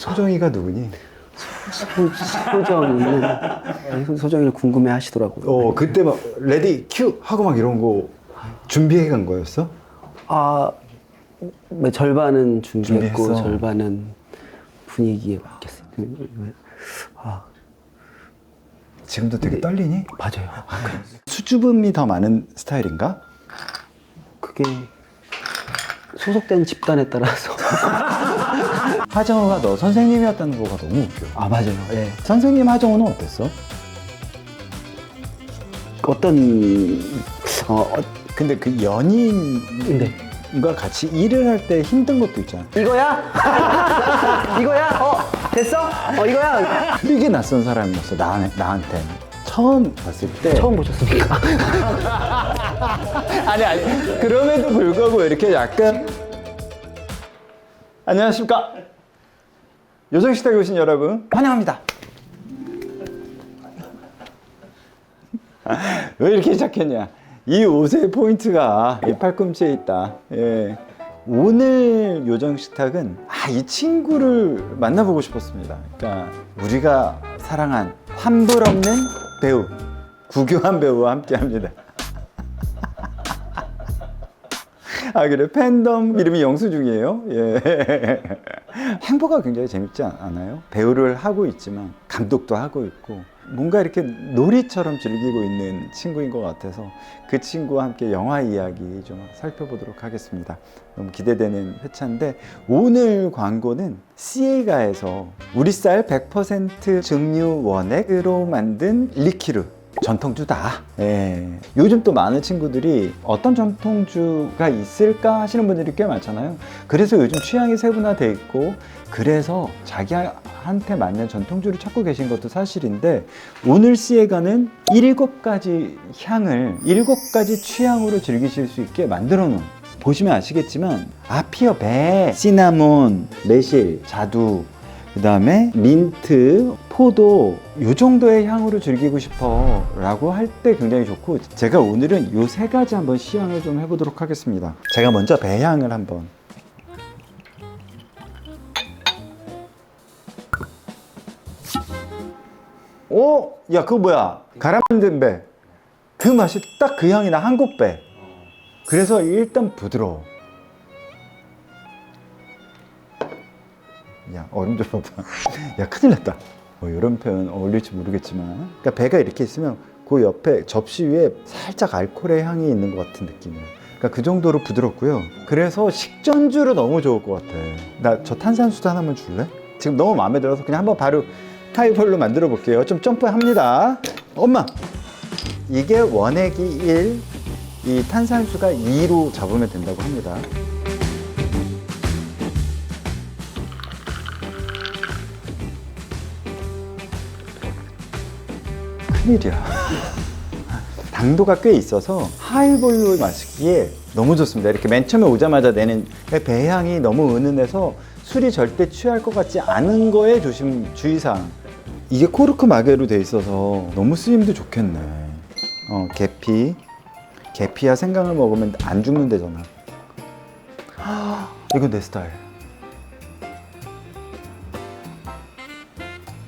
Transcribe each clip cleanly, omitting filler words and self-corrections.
소정이가 누구니? 소정이를 궁금해 하시더라고요. 그때 막 레디 큐 하고 막 이런 거 준비해 간 거였어? 절반은 준비했고 준비했어. 절반은 분위기에 맡겼어요. 지금도 되게 떨리니? 맞아요. 수줍음이 더 많은 스타일인가? 그게 소속된 집단에 따라서. 하정우가 너 선생님이었다는 거가 너무 웃겨. 맞아요. 예. 선생님 하정우는 어땠어? 근데 그 연인과 네. 같이 일을 할 때 힘든 것도 있잖아. 이거야? 이거야? 됐어? 이거야? 되게 낯선 사람이었어, 나한테. 처음 봤을 때. 처음 보셨습니까? 아니. 그럼에도 불구하고 이렇게 약간. 안녕하십니까. 요정식탁에 오신 여러분, 환영합니다. 왜 이렇게 시작했냐? 이 옷의 포인트가 이 팔꿈치에 있다. 예. 오늘 요정식탁은 이 친구를 만나보고 싶었습니다. 그러니까 우리가 사랑한 환불 없는 배우, 구교환 배우와 함께합니다. 그래, 팬덤 이름이 영수증이에요. 예. 행보가 굉장히 재밌지 않아요? 배우를 하고 있지만 감독도 하고 있고 뭔가 이렇게 놀이처럼 즐기고 있는 친구인 것 같아서 그 친구와 함께 영화 이야기 좀 살펴보도록 하겠습니다. 너무 기대되는 회차인데, 오늘 광고는 시에가에서 우리 쌀 100% 증류 원액으로 만든 리키르 전통주다. 예. 요즘 또 많은 친구들이 어떤 전통주가 있을까 하시는 분들이 꽤 많잖아요. 그래서 요즘 취향이 세분화돼 있고, 그래서 자기한테 맞는 전통주를 찾고 계신 것도 사실인데, 오늘 시에가는 7가지 향을 7가지 취향으로 즐기실 수 있게 만들어 놓은, 보시면 아시겠지만 아피어, 배, 시나몬, 매실, 자두, 그 다음에 민트, 포도, 요 정도의 향으로 즐기고 싶어 라고 할 때 굉장히 좋고, 제가 오늘은 요 3가지 한번 시향을 좀 해보도록 하겠습니다. 제가 먼저 배향을 한번. 야, 그거 뭐야? 갈아 만든 배. 그 맛이 딱 그 향이 나, 한국 배. 그래서 일단 부드러워. 야, 얼음 좀 봐봐. 야, 큰일 났다. 이런 표현 어울릴지 모르겠지만, 그러니까 배가 이렇게 있으면 그 옆에 접시 위에 살짝 알코올의 향이 있는 것 같은 느낌이에요. 그러니까 그 정도로 부드럽고요. 그래서 식전주로 너무 좋을 것 같아. 나 저 탄산수도 하나만 줄래? 지금 너무 마음에 들어서 그냥 한번 바로 하이볼로 만들어 볼게요. 좀 점프합니다. 엄마! 이게 원액이 1, 이 탄산수가 2로 잡으면 된다고 합니다. 큰일이야. 당도가 꽤 있어서 하이볼로 마시기에 너무 좋습니다. 이렇게 맨 처음에 오자마자 내는 배향이 너무 은은해서 술이 절대 취할 것 같지 않은 거에 주의사항. 이게 코르크 마개로 돼 있어서 너무 쓰임도 좋겠네. 계피야 생강을 먹으면 안 죽는다잖아. 이거 내 스타일.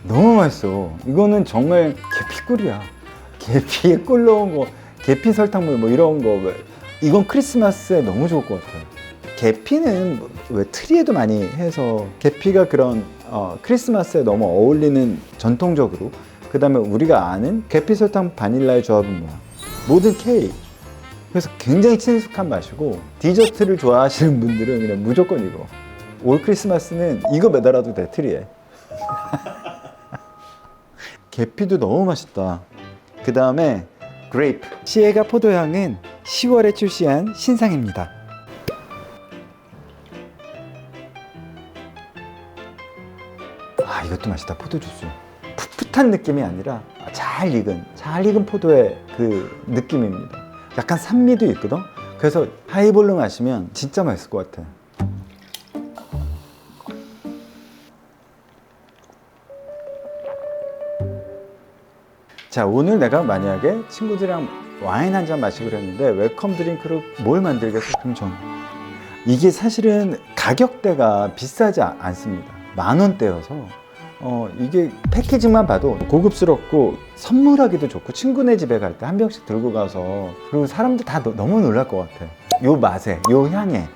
너무 맛있어. 이거는 정말 계피꿀이야. 계피에 꿀 넣은 거, 계피 설탕물 뭐 이런 거. 이건 크리스마스에 너무 좋을 것 같아요. 계피는 왜 트리에도 많이 해서, 계피가 그런 크리스마스에 너무 어울리는, 전통적으로. 그 다음에 우리가 아는 계피 설탕 바닐라의 조합은 뭐야? 모든 케이크. 그래서 굉장히 친숙한 맛이고, 디저트를 좋아하시는 분들은 그냥 무조건 이거. 올 크리스마스는 이거 매달아도 돼, 트리에. 계피도 너무 맛있다. 그 다음에 그레이프. 시에가 포도향은 10월에 출시한 신상입니다. 이것도 맛있다. 포도 주스. 풋풋한 느낌이 아니라 잘 익은 포도의 그 느낌입니다. 약간 산미도 있거든. 그래서 하이볼로 마시면 진짜 맛있을 것 같아. 자, 오늘 내가 만약에 친구들이랑 와인 한 잔 마시기로 했는데 웰컴 드링크로 뭘 만들겠어? 그럼 이게 사실은 가격대가 비싸지 않습니다. 10,000원대여서 이게 패키징만 봐도 고급스럽고 선물하기도 좋고 친구네 집에 갈 때 한 병씩 들고 가서 그리고 사람들 다 너무 놀랄 것 같아. 요 맛에, 요 향에.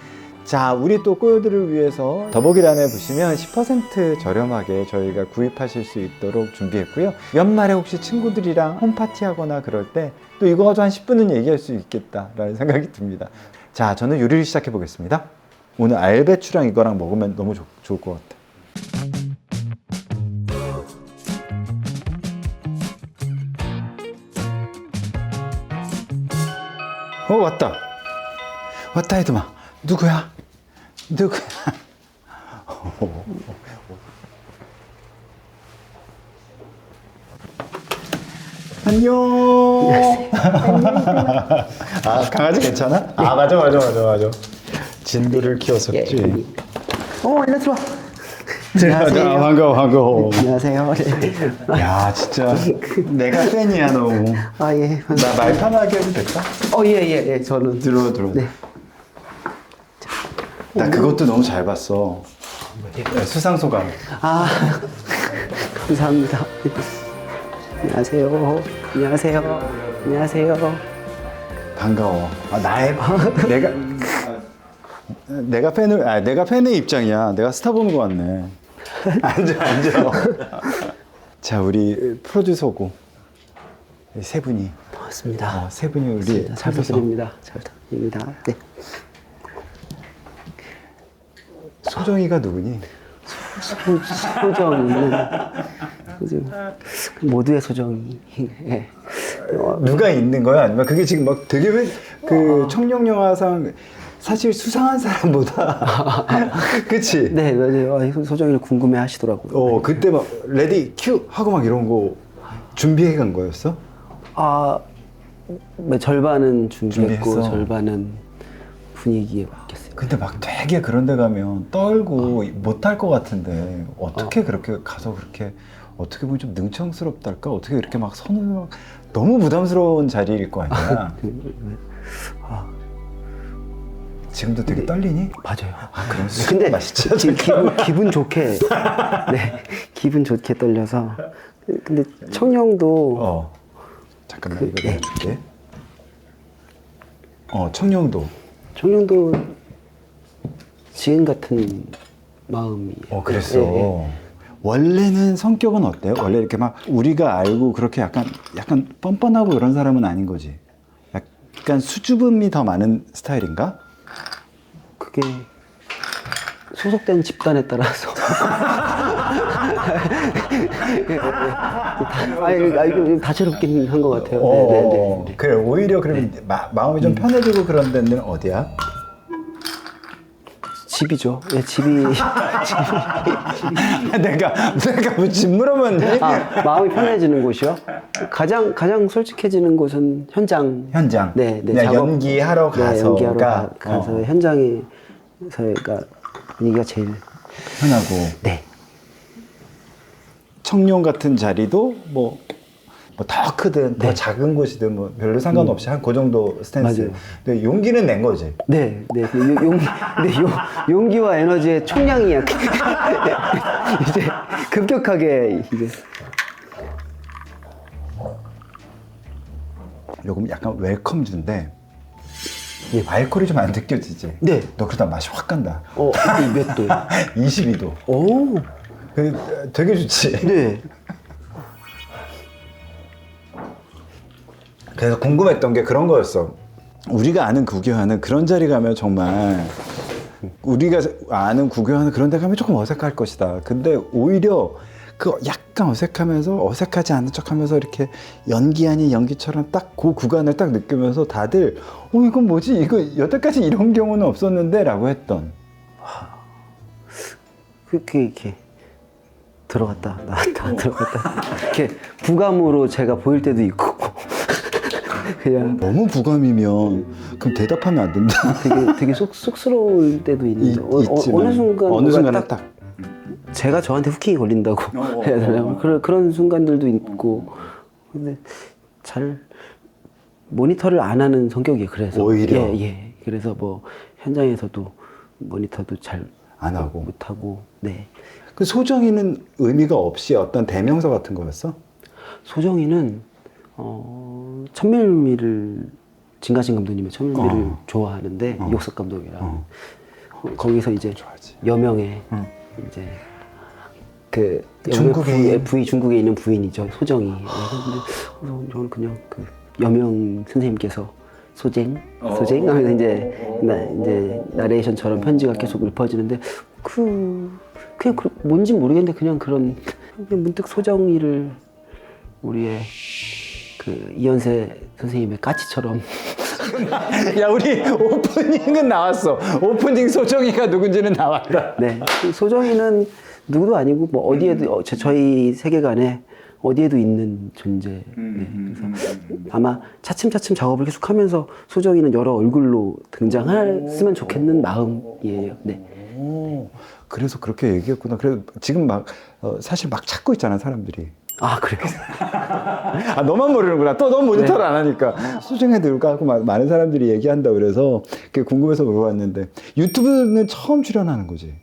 자, 우리 또 꼬요들을 위해서 더보기란에 보시면 10% 저렴하게 저희가 구입하실 수 있도록 준비했고요. 연말에 혹시 친구들이랑 홈파티 하거나 그럴 때 또 이거 가지고 한 10분은 얘기할 수 있겠다라는 생각이 듭니다. 자, 저는 요리를 시작해 보겠습니다. 오늘 알배추랑 이거랑 먹으면 너무 좋을 것 같아. 왔다. 왔다, 해도마. 누구야? 누구야? 안녕. 아, 강아지 괜찮아? 아, 맞아. 진두를 키웠었지. 일로 들어와. 안녕하세요. 반가워. 안녕하세요. 야, 진짜 내가 팬이야, 너무. 아, 예. 나 말 편하게 해도 될까? 예. 저는. 들어. 네. 나 그것도 너무 잘 봤어. 수상소감. 아, 감사합니다. 안녕하세요. 반가워. 내가 팬의 입장이야. 내가 스타 보는 거 같네. 앉아. 자, 우리 프로듀서고 세 분이. 반갑습니다. 세 분이 우리 잘 부탁드립니다. 네. 소정이가 누구니? 소정이는 모두의 소정이. 예. 누가 있는 거야? 아니면 그게 지금 막 되게 그 청룡영화상 사실 수상한 사람보다 그치? 네, 맞아요. 소정이를 궁금해 하시더라고요. 그때 막 레디 큐 하고 막 이런 거 준비해 간 거였어? 절반은 준비했고 준비했어? 절반은 분위기에 맡겼어요. 근데 막 되게 그런 데 가면 떨고 못할 것 같은데 어떻게 그렇게 가서 그렇게 어떻게 보면 좀 능청스럽달까? 어떻게 이렇게 막 선을 너무 부담스러운 자리일 거 아니야? 지금도 되게 떨리니? 맞아요. 그럼 근데 맛있죠? 기분 좋게 기분 좋게 떨려서. 근데 청룡도 잠깐만 이거 내가 줄게. 청룡도 지금 같은 마음이에요. 그랬어. 예. 원래는 성격은 어때요? 원래 이렇게 막 우리가 알고 그렇게 약간 뻔뻔하고 이런 사람은 아닌 거지. 약간 수줍음이 더 많은 스타일인가? 그게 소속된 집단에 따라서. 다채롭긴 한 것 같아요. 네. 그래, 오히려 그러면 마음이 좀 편해지고 그런 데는 어디야? 집이죠. 예, 집이. 내가 뭐 집 물어봤니? 마음이 편해지는 곳이요? 가장 솔직해지는 곳은 현장. 네. 그냥 작업. 연기하러 가서. 연기하러 가서 현장에서가 분위기가 제일 편하고. 네. 청룡 같은 자리도 뭐 더 크든 더 네. 작은 곳이든 뭐 별로 상관없이 한 그 정도 스탠스. 맞아요. 근데 용기는 낸 거지. 네. 용기와 에너지의 총량이 이제 급격하게 이제. 요금 약간 웰컴주인데 예. 알코올이 좀 안 느껴지지? 네. 너 그러다 맛이 확 간다. 몇 도요? 22도. 오. 되게 좋지. 네. 그래서 궁금했던 게 그런 거였어. 우리가 아는 구교하는 그런 자리 가면 정말 우리가 아는 구교하는 그런 데 가면 조금 어색할 것이다. 근데 오히려 그 약간 어색하면서 어색하지 않은 척하면서 이렇게 연기 아닌 연기처럼 딱 그 구간을 딱 느끼면서 다들 이건 뭐지? 이거 여태까지 이런 경우는 없었는데 라고 했던. 이렇게 들어갔다 나왔다 이렇게 부감으로 제가 보일 때도 있고. 그냥 너무 부감이면 그럼 대답하면 안 된다. 되게 쑥스러울 때도 있는데 있지만, 어느 순간에 딱 제가 저한테 후킹이 걸린다고 해야 되나요? 그런 순간들도 있고. 근데 잘 모니터를 안 하는 성격이에요. 그래서 오히려? 예. 그래서 뭐 현장에서도 모니터도 잘 안 하고. 못 하고. 네. 그 소정이는 의미가 없이 어떤 대명사 같은 거였어? 소정이는 천밀미를 진가신 감독님의 천밀미를 좋아하는데 이옥석 감독이랑 거기서 이제 좋아하지. 여명의 이제 그 중국에 중국에 있는 부인이죠 소정이. 근데 저는 그냥 그 여명 선생님께서 소쟁 하면서 이제 나레이션처럼 편지가 계속 읊어지는데 그냥 뭔지 모르겠는데 그냥 문득 소정이를 우리의 그 이현세 선생님의 까치처럼 야, 우리 오프닝은 나왔어. 오프닝 소정이가 누군지는 나왔다. 네 소정이는 누구도 아니고 뭐 어디에도 저희 세계관에 어디에도 있는 존재. 네, 그래서 아마 차츰차츰 작업을 계속하면서 소정이는 여러 얼굴로 등장했으면 좋겠는 마음이에요. 네. 오, 그래서 그렇게 얘기했구나. 그래서 지금 사실 막 찾고 있잖아, 사람들이. 아 그래요? 아, 너만 모르는구나. 또 넌 모니터를 안 하니까. 수정에 들까 하고 많은 사람들이 얘기한다 그래서 그게 궁금해서 물어봤는데 유튜브는 처음 출연하는 거지.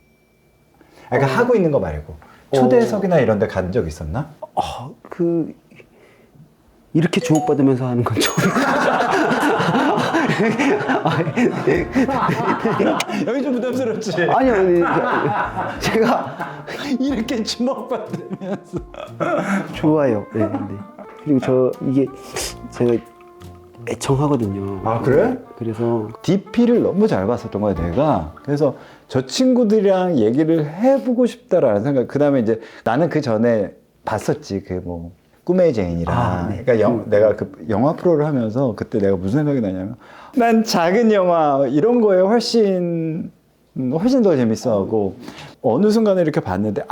그러니까 하고 있는 거 말고 초대석이나 이런 데 간 적 있었나? 이렇게 주목받으면서 하는 건 처음. 여기 좀 부담스럽지? 아니요, 제가 이렇게 주목받으면서. 좋아요. 네, 네. 그리고 이게 제가 애청하거든요. 아, 그래? 그래서 DP를 너무 잘 봤었던 거야, 내가. 그래서 저 친구들이랑 얘기를 해보고 싶다라는 생각. 그 다음에 이제 나는 그 전에 봤었지. 꿈의 제인이랑. 네. 그러니까 내가 그 영화 프로를 하면서 그때 내가 무슨 생각이 나냐면 난 작은 영화 이런 거에 훨씬 더 재밌어하고 어느 순간에 이렇게 봤는데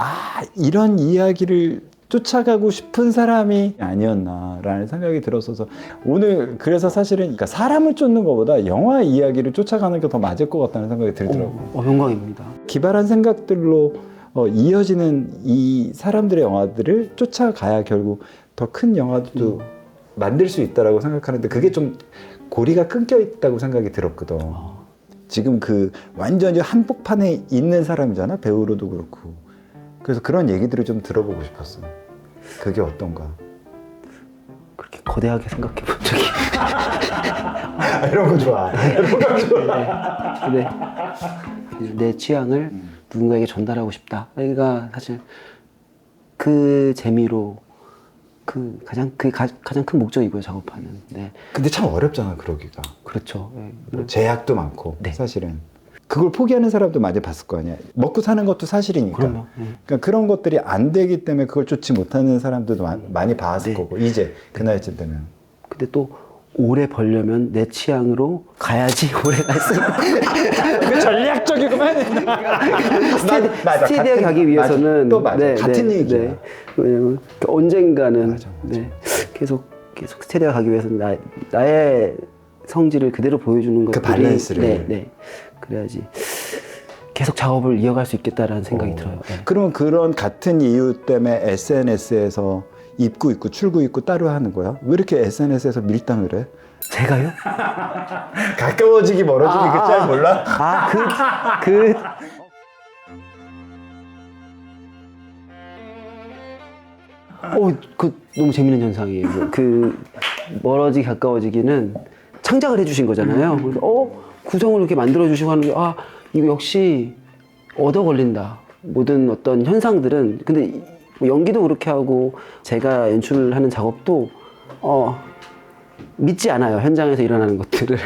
이런 이야기를 쫓아가고 싶은 사람이 아니었나라는 생각이 들었어서 오늘 그래서 사실은 그러니까 사람을 쫓는 것보다 영화 이야기를 쫓아가는 게 더 맞을 것 같다는 생각이 들더라고요. 영광입니다. 기발한 생각들로 이어지는 이 사람들의 영화들을 쫓아가야 결국 더 큰 영화도 만들 수 있다라고 생각하는데 그게 좀 고리가 끊겨 있다고 생각이 들었거든. 지금 완전히 한복판에 있는 사람이잖아, 배우로도 그렇고. 그래서 그런 얘기들을 좀 들어보고 싶었어. 그게 어떤가? 그렇게 거대하게 생각해 본 적이. 이런 거 좋아. 이런 거 좋아. 네. 내 취향을 누군가에게 전달하고 싶다. 여기가 사실 그 재미로 가장 큰 목적이고요, 작업하는. 네. 근데 참 어렵잖아, 그러기가. 그렇죠. 네. 제약도 많고, 네. 사실은. 그걸 포기하는 사람도 많이 봤을 거 아니야. 먹고 사는 것도 사실이니까. 그럼요. 그러니까 그런 것들이 안 되기 때문에 그걸 쫓지 못하는 사람들도 많이 봤을 네. 거고, 이제 그 나이쯤 되면. 근데 또 오래 벌려면 내 취향으로 가야지 오래 갈 수 있는. 그 전략적이구만. 스테디하게 가기 위해서는 또 맞아. 같은 얘기야. 네. 왜냐면 언젠가는 맞아. 네. 계속 스테디하게 가기 위해서는 나의 성질을 그대로 보여주는 그 것들이 밸런스를. 네. 그래야지 계속 작업을 이어갈 수 있겠다라는 생각이 들어요. 네. 그러면 그런 같은 이유 때문에 SNS에서 입구 있고 출구 있고 따로 하는 거야? 왜 이렇게 SNS에서 밀당을 해? 제가요? 가까워지기 멀어지기 그 짤 몰라? 너무 재밌는 현상이에요. 멀어지기 가까워지기는 창작을 해주신 거잖아요. 그래서 구성을 이렇게 만들어주시고 하는 게 이거 역시 얻어 걸린다. 모든 어떤 현상들은 근데 뭐 연기도 그렇게 하고 제가 연출하는 작업도 믿지 않아요. 현장에서 일어나는 것들을.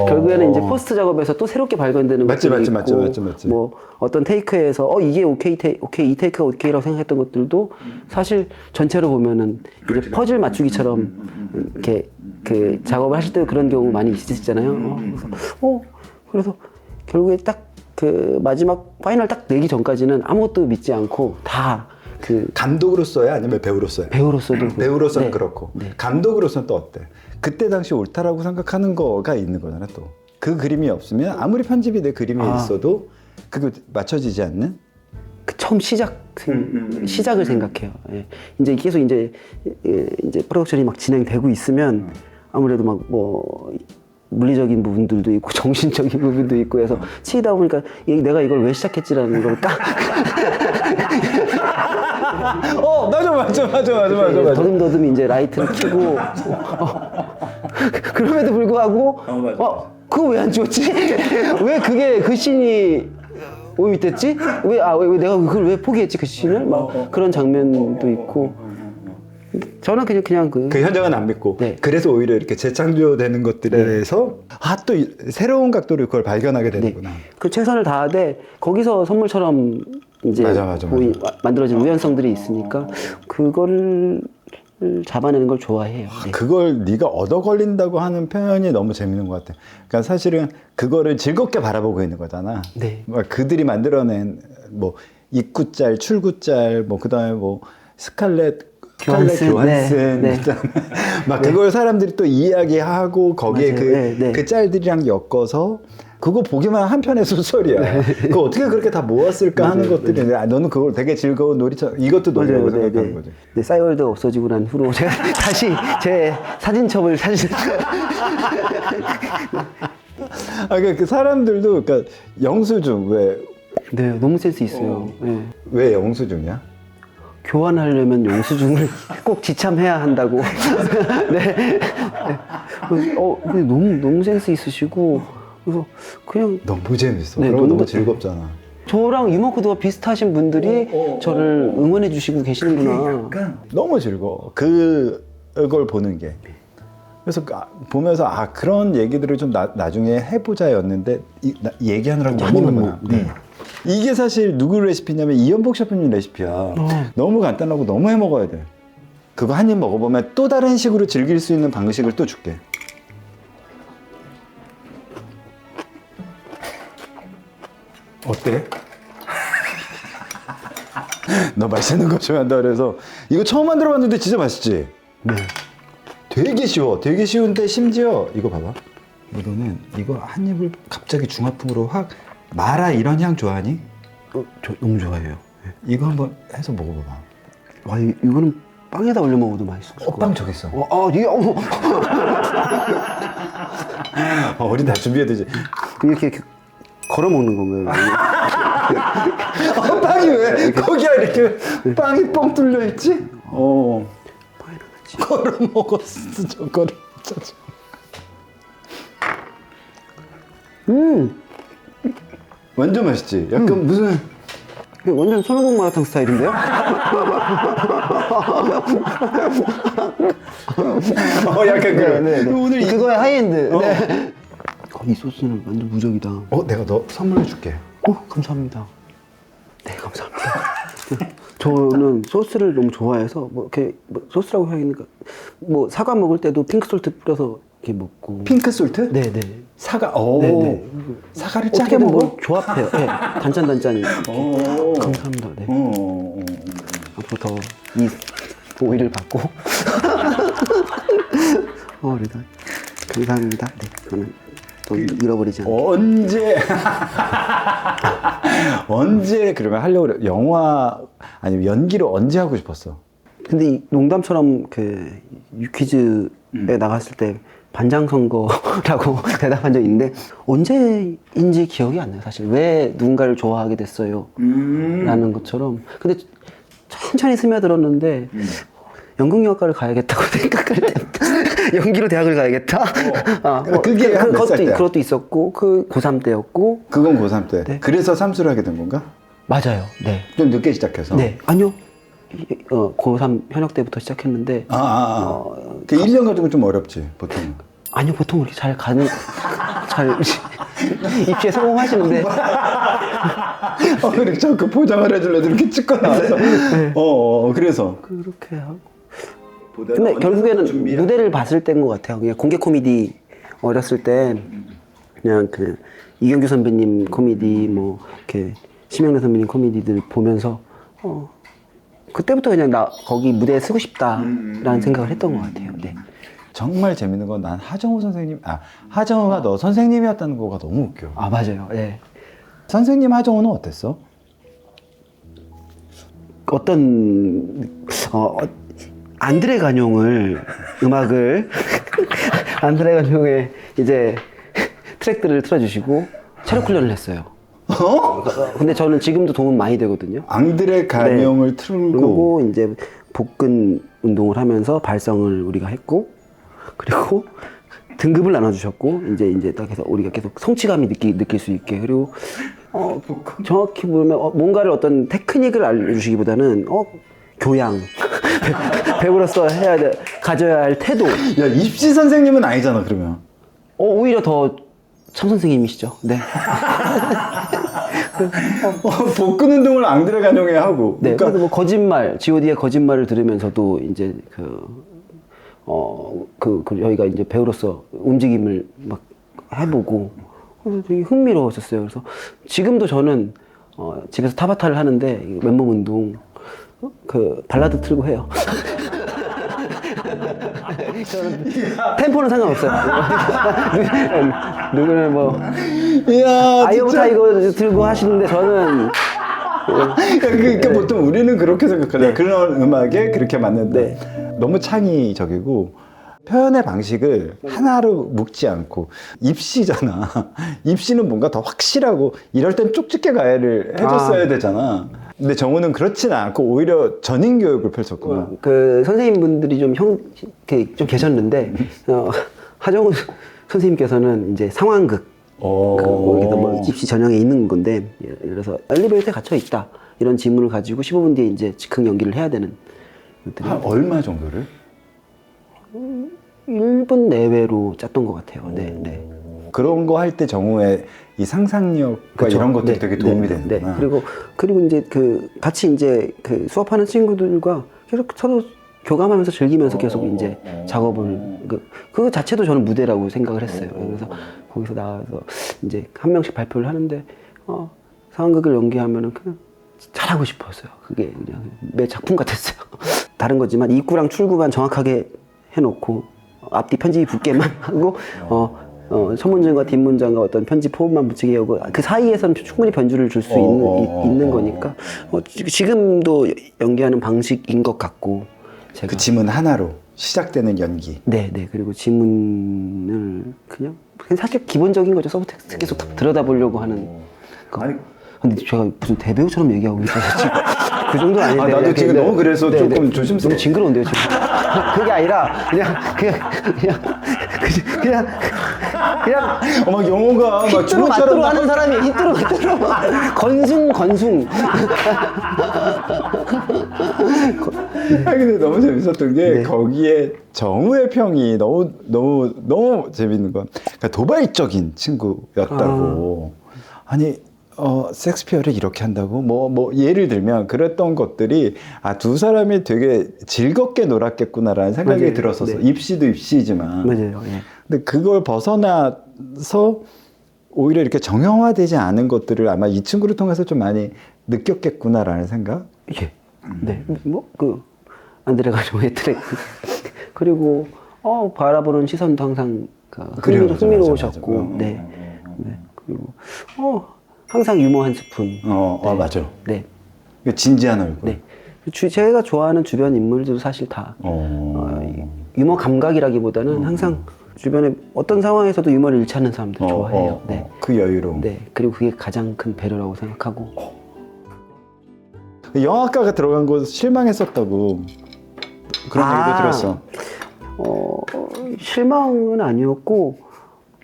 결국에는 이제 포스트 작업에서 또 새롭게 발견되는 것들이 있고 맞지. 뭐 어떤 테이크에서 이게 오케이 이 테이크가 오케이라고 생각했던 것들도 사실 전체로 보면은 이제 퍼즐 맞추기처럼 이렇게 그 작업을 하실 때 그런 경우 많이 있으시잖아요. 그래서 결국에 딱 그 마지막 파이널 딱 내기 전까지는 아무것도 믿지 않고 다 감독으로서야 아니면 배우로서야? 배우로서도 배우로서는 네. 그렇고 네. 감독으로서는 또 어때? 그때 당시 옳다라고 생각하는 거가 있는 거잖아 또. 그 그림이 없으면 아무리 편집이 내 그림이 있어도 그게 맞춰지지 않는? 처음 시작을 생각해요. 예. 이제 계속 이제 프로덕션이 막 진행되고 있으면 아무래도 막 뭐 물리적인 부분들도 있고 정신적인 부분도 있고 해서 치이다 보니까 내가 이걸 왜 시작했지라는 걸 딱 맞아. 더듬더듬 이제 라이트를 켜고 그럼에도 불구하고 그거 왜 안 찍었지? 왜 그게 그 씬이 오밋됐지? 왜 내가 그걸 왜 포기했지 그 씬을? 막 그런 장면도 있고 저는 그냥 그 현장은 안 믿고 네. 그래서 오히려 이렇게 재창조되는 것들에 대해서 또 새로운 각도로 그걸 발견하게 되는구나. 그 최선을 다하되 거기서 선물처럼 이제 맞아. 만들어진 우연성들이 있으니까 그거를 잡아내는 걸 좋아해요. 네. 그걸 네가 얻어 걸린다고 하는 표현이 너무 재밌는 것 같아. 그러니까 사실은 그거를 즐겁게 바라보고 있는 거잖아. 네. 막 그들이 만들어낸 뭐 입구짤, 출구짤, 뭐 그다음에 뭐 스칼렛 교환슨, 네. 그다음에 막 그걸 사람들이 또 이야기하고 거기에 맞아요. 그 짤들이랑 엮어서 그거 보기만 한편의 소설이야. 그거 어떻게 그렇게 다 모았을까 하는 것들이 너는 그걸 되게 즐거운 놀이처럼 이것도 놀이라고 생각하는 거지. 네, 싸이월드가 없어지고 난 후로 제가 다시 제 사진첩을 그 사람들도 그러니까 영수증 네, 너무 센스 있어요. 네. 왜 영수증이야? 교환하려면 영수증을 꼭 지참해야 한다고. 네. 근데 너무 센스 있으시고 그래서 그냥 너무 재밌어. 네, 그런 거 너무 즐겁잖아. 저랑 유머 코드가 비슷하신 분들이 저를 응원해 주시고 계시는구나. 너무 즐거워. 그걸 보는 게. 그래서 보면서 그런 얘기들을 좀 나중에 해보자였는데 얘기하느라고 못 먹는구나. 이게 사실 누구 레시피냐면 이연복 셰프님 레시피야. 너무 간단하고 너무 해먹어야 돼. 그거 한 입 먹어보면 또 다른 식으로 즐길 수 있는 방식을 또 줄게. 어때? 너 맛있는 거 좋아한다 그래서 이거 처음 만들어봤는데 진짜 맛있지? 네. 되게 쉬워. 되게 쉬운데 심지어 이거 봐봐. 이거 한 입을 갑자기 중화풍으로 확 마라 이런 향 좋아하니? 저 너무 좋아해요. 이거 한번 해서 먹어봐봐. 와, 이거는 빵에다 올려 먹어도 맛있을 것 같아요. 빵 저기 있어. 우리 다 준비해두지. 이렇게 걸어 먹는 건가요? 빵이 왜 거기야 이렇게 빵이 뻥 뚫려 있지? 빵이랑 같이. 걸어 먹었어 저거를. 완전 맛있지? 약간 무슨 완전 손오공 마라탕 스타일인데요? 약간 그래. 네. 오늘 그거의 하이엔드. 네. 이 소스는 완전 무적이다. 내가 너 선물로 줄게. 감사합니다. 네, 감사합니다. 저는 소스를 너무 좋아해서 소스라고 해야겠는가? 사과 먹을 때도 핑크솔트 뿌려서 이렇게 먹고. 핑크솔트? 네네. 사과. 네네. 사과를 짜게 먹어? 조합해요. 네, 단짠. 감사합니다. 네. 앞으로 더 이 오일을 받고. 그래도 감사합니다. 네, 저는 또 잃어버리지 않게. 언제 그러면 하려고 그래? 영화 아니면 연기를 언제 하고 싶었어? 근데 이 농담처럼 유퀴즈에 나갔을 때 반장 선거라고 대답한 적이 있는데 언제인지 기억이 안 나요. 사실 왜 누군가를 좋아하게 됐어요 라는 것처럼. 근데 천천히 스며들었는데 연극영화과를 가야겠다고 생각할 때부터 연기로 대학을 가야겠다. 그게 한 몇 살 때야? 그것도 있었고 고3 때였고. 그건 고3 때. 네. 그래서 삼수를 하게 된 건가? 맞아요. 네. 좀 늦게 시작해서. 네. 아니요. 고3 현역 때부터 시작했는데. 그 1년 가지고 좀 어렵지 보통. 아니요, 보통 그렇게 잘 입시에 성공하시는데. 그래, 자꾸 포장을 해주려고 이렇게 찍고 나와서. 그래서. 그렇게 하고. 근데 결국에는 무대를 봤을 때인 것 같아요. 그냥 공개 코미디 어렸을 때 그냥 이경규 선배님 코미디 이렇게 심영래 선배님 코미디들 보면서 그때부터 그냥 나 거기 무대에 쓰고 싶다라는 생각을 했던 것 같아요. 네. 정말 재밌는 건 난 하정우 선생님, 하정우가 너 선생님이었다는 거가 너무 웃겨. 맞아요. 네. 선생님 하정우는 어땠어? 안드레 간용을 음악을 안드레 간용의 이제 트랙들을 틀어주시고 체력 훈련을 했어요. 근데 저는 지금도 도움 많이 되거든요. 앙드레 가명을 틀고 그리고 이제 복근 운동을 하면서 발성을 우리가 했고, 그리고 등급을 나눠주셨고, 이제 딱 해서 우리가 계속 성취감이 느낄 수 있게, 그리고 정확히 보면 뭔가를 어떤 테크닉을 알려주시기보다는 교양 배우로서 가져야 할 태도. 야, 입시 선생님은 아니잖아 그러면. 오히려 더 참 선생님이시죠. 네. 복근 운동을 앙드레 가명에 하고. 네. 그러니까 그래서 뭐 거짓말, G.O.D의 거짓말을 들으면서도 이제 저희가 이제 배우로서 움직임을 막 해보고, 그래서 되게 흥미로웠었어요. 그래서 지금도 저는 집에서 타바타를 하는데 맨몸 운동 발라드 틀고 해요. 저는 템포는 상관없어요. 누구는 뭐 이야, 아이 오브 타이거 들고 하시는데 저는 그러니까 보통 우리는 그렇게 생각하잖아요. 네. 그런 음악에 그렇게 맞는다. 네. 너무 창의적이고 표현의 방식을 하나로 묶지 않고 입시잖아. 입시는 뭔가 더 확실하고 이럴 땐 쪽집게 가해를 해줬어야 되잖아. 근데 정우는 그렇진 않고 오히려 전인 교육을 펼쳤구나. 그 선생님분들이 좀 계셨는데 하정우 선생님께서는 이제 상황극 거기서 뭐 입시 전형에 있는 건데, 예를 들어서 엘리베이터에 갇혀 있다 이런 질문을 가지고 15분 뒤에 이제 즉흥 연기를 해야 되는 것들이 한 얼마 정도를? 1분 내외로 짰던 것 같아요. 네, 네. 그런 거 할 때 정우의 이 상상력과 그쵸. 이런 것들이 네, 되게 도움이 네, 되는구나. 네. 그리고 이제 같이 이제 수업하는 친구들과 계속 서로 교감하면서 즐기면서 계속 이제 작업을 그 자체도 저는 무대라고 생각을 했어요. 그래서 거기서 나와서 이제 한 명씩 발표를 하는데 상황극을 연기하면은 그냥 잘하고 싶었어요. 그게 그냥 매 작품 같았어요. 다른 거지만 입구랑 출구만 정확하게 해놓고 앞뒤 편집이 붙게만 하고 첫 문장과 뒷 문장과 어떤 편집 호흡만 붙이게 하고 그 사이에서는 충분히 변주를 줄 수 있는 거니까 지금도 연기하는 방식인 것 같고, 제가 그 지문 하나로 시작되는 연기. 네. 그리고 지문을 그냥 사실 기본적인 거죠. 서브텍스트 계속 들여다보려고 하는 거. 아니, 근데 제가 무슨 대배우처럼 얘기하고 있어요 지금. 그 정도는 아닌데. 나도 지금 네, 너무 그래서 네, 조금 네. 조심스러워. 너무 징그러운데요 지금. 그게 아니라 그냥 막 영어가 막 휘뚜루 주문처럼 마뚜루 하는 사람이 휘뚜루 마뚜루 건숭. 근데 너무 재밌었던 게 네. 거기에 정우의 평이 너무 재밌는 건 그러니까 도발적인 친구였다고. 아니 섹스피어를 이렇게 한다고 뭐 예를 들면 그랬던 것들이 두 사람이 되게 즐겁게 놀았겠구나라는 생각이 맞아요. 들었었어. 네. 입시도 입시지만. 맞아요. 예. 근데 그걸 벗어나서 오히려 이렇게 정형화되지 않은 것들을 아마 이 친구를 통해서 좀 많이 느꼈겠구나라는 생각? 예. 네. 안드레 가조의 트랙. 그리고 바라보는 시선도 항상 그래요, 맞아, 흥미로우셨고, 맞아, 맞아. 네. 그리고 항상 유머 한 스푼. 네. 맞아. 네. 진지한 얼굴. 네. 제가 좋아하는 주변 인물들도 사실 다 유머 감각이라기보다는 항상 주변에 어떤 상황에서도 유머를 잃지 않는 사람들 좋아해요. 네. 그 여유로움. 네. 그리고 그게 가장 큰 배려라고 생각하고. 영화과가 들어간 곳 실망했었다고 그런 얘기도 들었어. 실망은 아니었고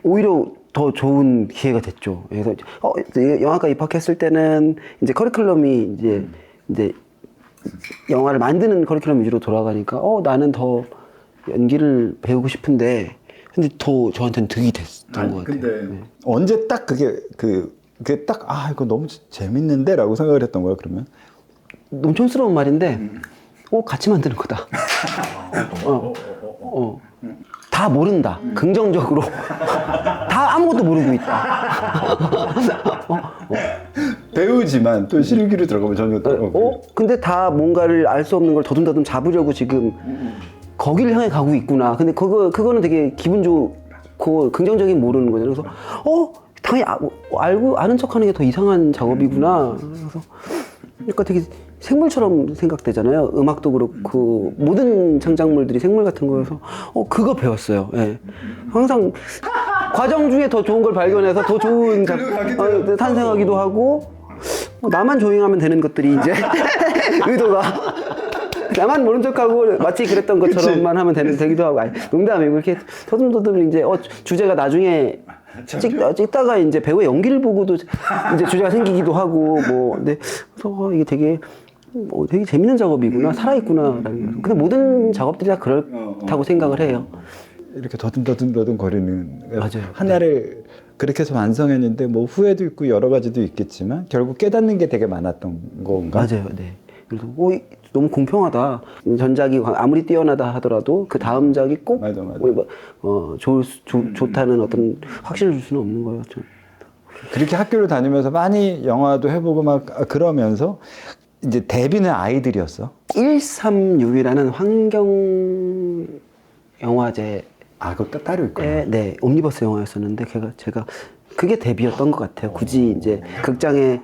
오히려 더 좋은 기회가 됐죠. 그래서 영화과 입학했을 때는 이제 커리큘럼이 이제 영화를 만드는 커리큘럼 위주로 돌아가니까 나는 더 연기를 배우고 싶은데 근데 더 저한테는 득이 됐던 것 같아요. 근데 네. 언제 딱 그게 딱 이거 너무 재밌는데라고 생각을 했던 거야 그러면? 너무 촌스러운 말인데 같이 만드는 거다. 다 모른다. 긍정적으로 다 아무것도 모르고 있다. 배우지만 또 실기로 들어가면 전혀 근데 다 뭔가를 알 수 없는 걸 더듬더듬 잡으려고 지금 거기를 향해 가고 있구나. 근데 그거는 되게 기분 좋고 긍정적인 모르는 거잖아요. 그래서 당연히 알고 아는 척하는 게 더 이상한 작업이구나. 그래서 그러니까 되게 생물처럼 생각되잖아요. 음악도 그렇고 모든 창작물들이 생물 같은 거여서 그거 배웠어요. 예. 항상 과정 중에 더 좋은 걸 발견해서 더 좋은 탄생하기도 하고 나만 조용하면 되는 것들이 이제 의도가 나만 모른 척하고 마치 그랬던 것처럼만 하면 되기도 하고 아니, 농담이고 이렇게 터듬터듬 이제 주제가 나중에 찍다가 이제 배우의 연기를 보고도 이제 주제가 생기기도 하고 뭐 근데 그래서 이게 되게 재밌는 작업이구나 살아있구나. 근데 모든 작업들이 다 그렇다고 생각을 해요. 이렇게 더듬더듬 거리는 맞아요. 하나를 그렇게 해서 완성했는데 뭐 후회도 있고 여러 가지도 있겠지만 결국 깨닫는 게 되게 많았던 건가? 맞아요. 네. 그래서 너무 공평하다. 전작이 아무리 뛰어나다 하더라도 그 다음 작이 꼭 맞아. 좋다는 어떤 확신을 줄 수는 없는 거예요. 그렇게 학교를 다니면서 많이 영화도 해보고 막 그러면서 이제 데뷔는 아이들이었어. 136이라는 환경 영화제 그거 따로 있구나. 네, 옴니버스 영화였었는데 제가 그게 데뷔였던 것 같아요. 굳이 이제 극장에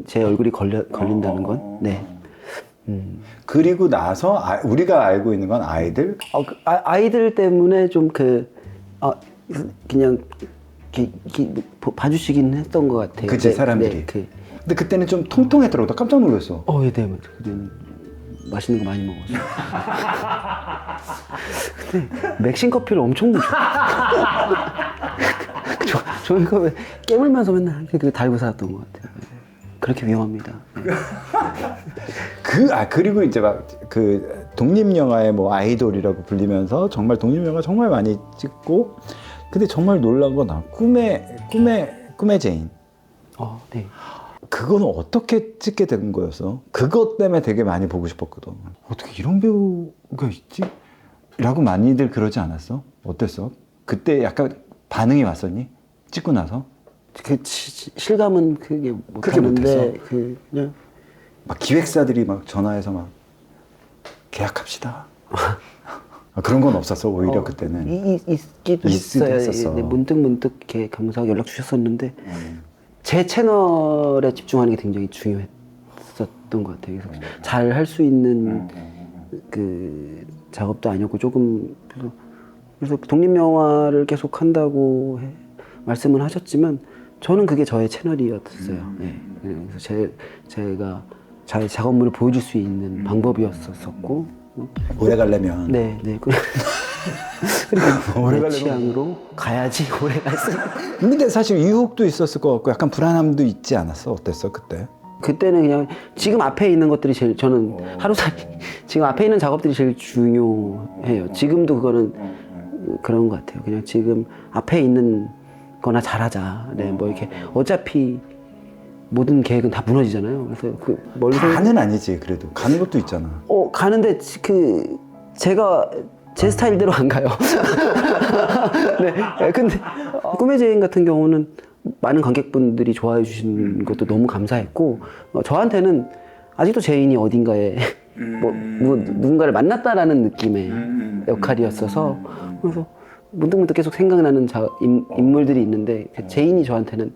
제 얼굴이 걸린다는 건. 네. 그리고 나서 우리가 알고 있는 건 아이들. 아이들 때문에 좀 그냥 봐주시긴 했던 것 같아요. 그치, 네, 사람들이. 네, 근데 그때는 좀 통통했더라고. 나 깜짝 놀랐어. 네, 그때는 맛있는 거 많이 먹었어요. 근데 맥심 커피를 엄청 저희가 깨물면서 맨날 달고 살았던 것 같아요. 그렇게 위험합니다. 네. 그리고 이제 막 그 독립영화의 뭐 아이돌이라고 불리면서 정말 독립영화 정말 많이 찍고 근데 정말 놀란 건 꿈의 제인. 네. 그거는 어떻게 찍게 된 거였어? 그것 때문에 되게 많이 보고 싶었거든. 어떻게 이런 배우가 있지? 라고 많이들 그러지 않았어? 어땠어? 그때 약간 반응이 왔었니? 찍고 나서? 실감은 크게 못하는데 그냥 막 기획사들이 막 전화해서 막 계약합시다. 그런 건 없었어 오히려 그때는. 있기도 했어요. 네, 문득 이렇게 감사하게 연락 주셨었는데 제 채널에 집중하는 게 굉장히 중요했었던 것 같아요. 그래서 잘 할 수 있는 그 작업도 아니었고 조금 그래서 독립영화를 계속 한다고 말씀을 하셨지만 저는 그게 저의 채널이었어요. 네. 그래서 제가 저의 작업물을 보여줄 수 있는 방법이었었고 오래 가려면 네. 그리고 내 취향으로 가야지 오래 갈 수. 근데 사실 유혹도 있었을 것 같고 약간 불안함도 있지 않았어? 어땠어 그때? 그때는 그냥 지금 앞에 있는 것들이 제일 저는 하루살이 지금 앞에 있는 작업들이 제일 중요해요. 지금도 그거는 그런 것 같아요. 그냥 지금 앞에 있는 거나 잘하자. 네, 뭐 이렇게 어차피 모든 계획은 다 무너지잖아요. 그래서 멀리서 가는 아니지 그래도 가는 것도 있잖아. 가는데 제가 제 스타일대로 안 가요. 네, 근데 꿈의 제인 같은 경우는 많은 관객분들이 좋아해 주시는 것도 너무 감사했고 저한테는 아직도 제인이 어딘가에 누군가를 만났다라는 느낌의 역할이었어서 그래서 문득 계속 생각나는 인물들이 있는데 제인이 저한테는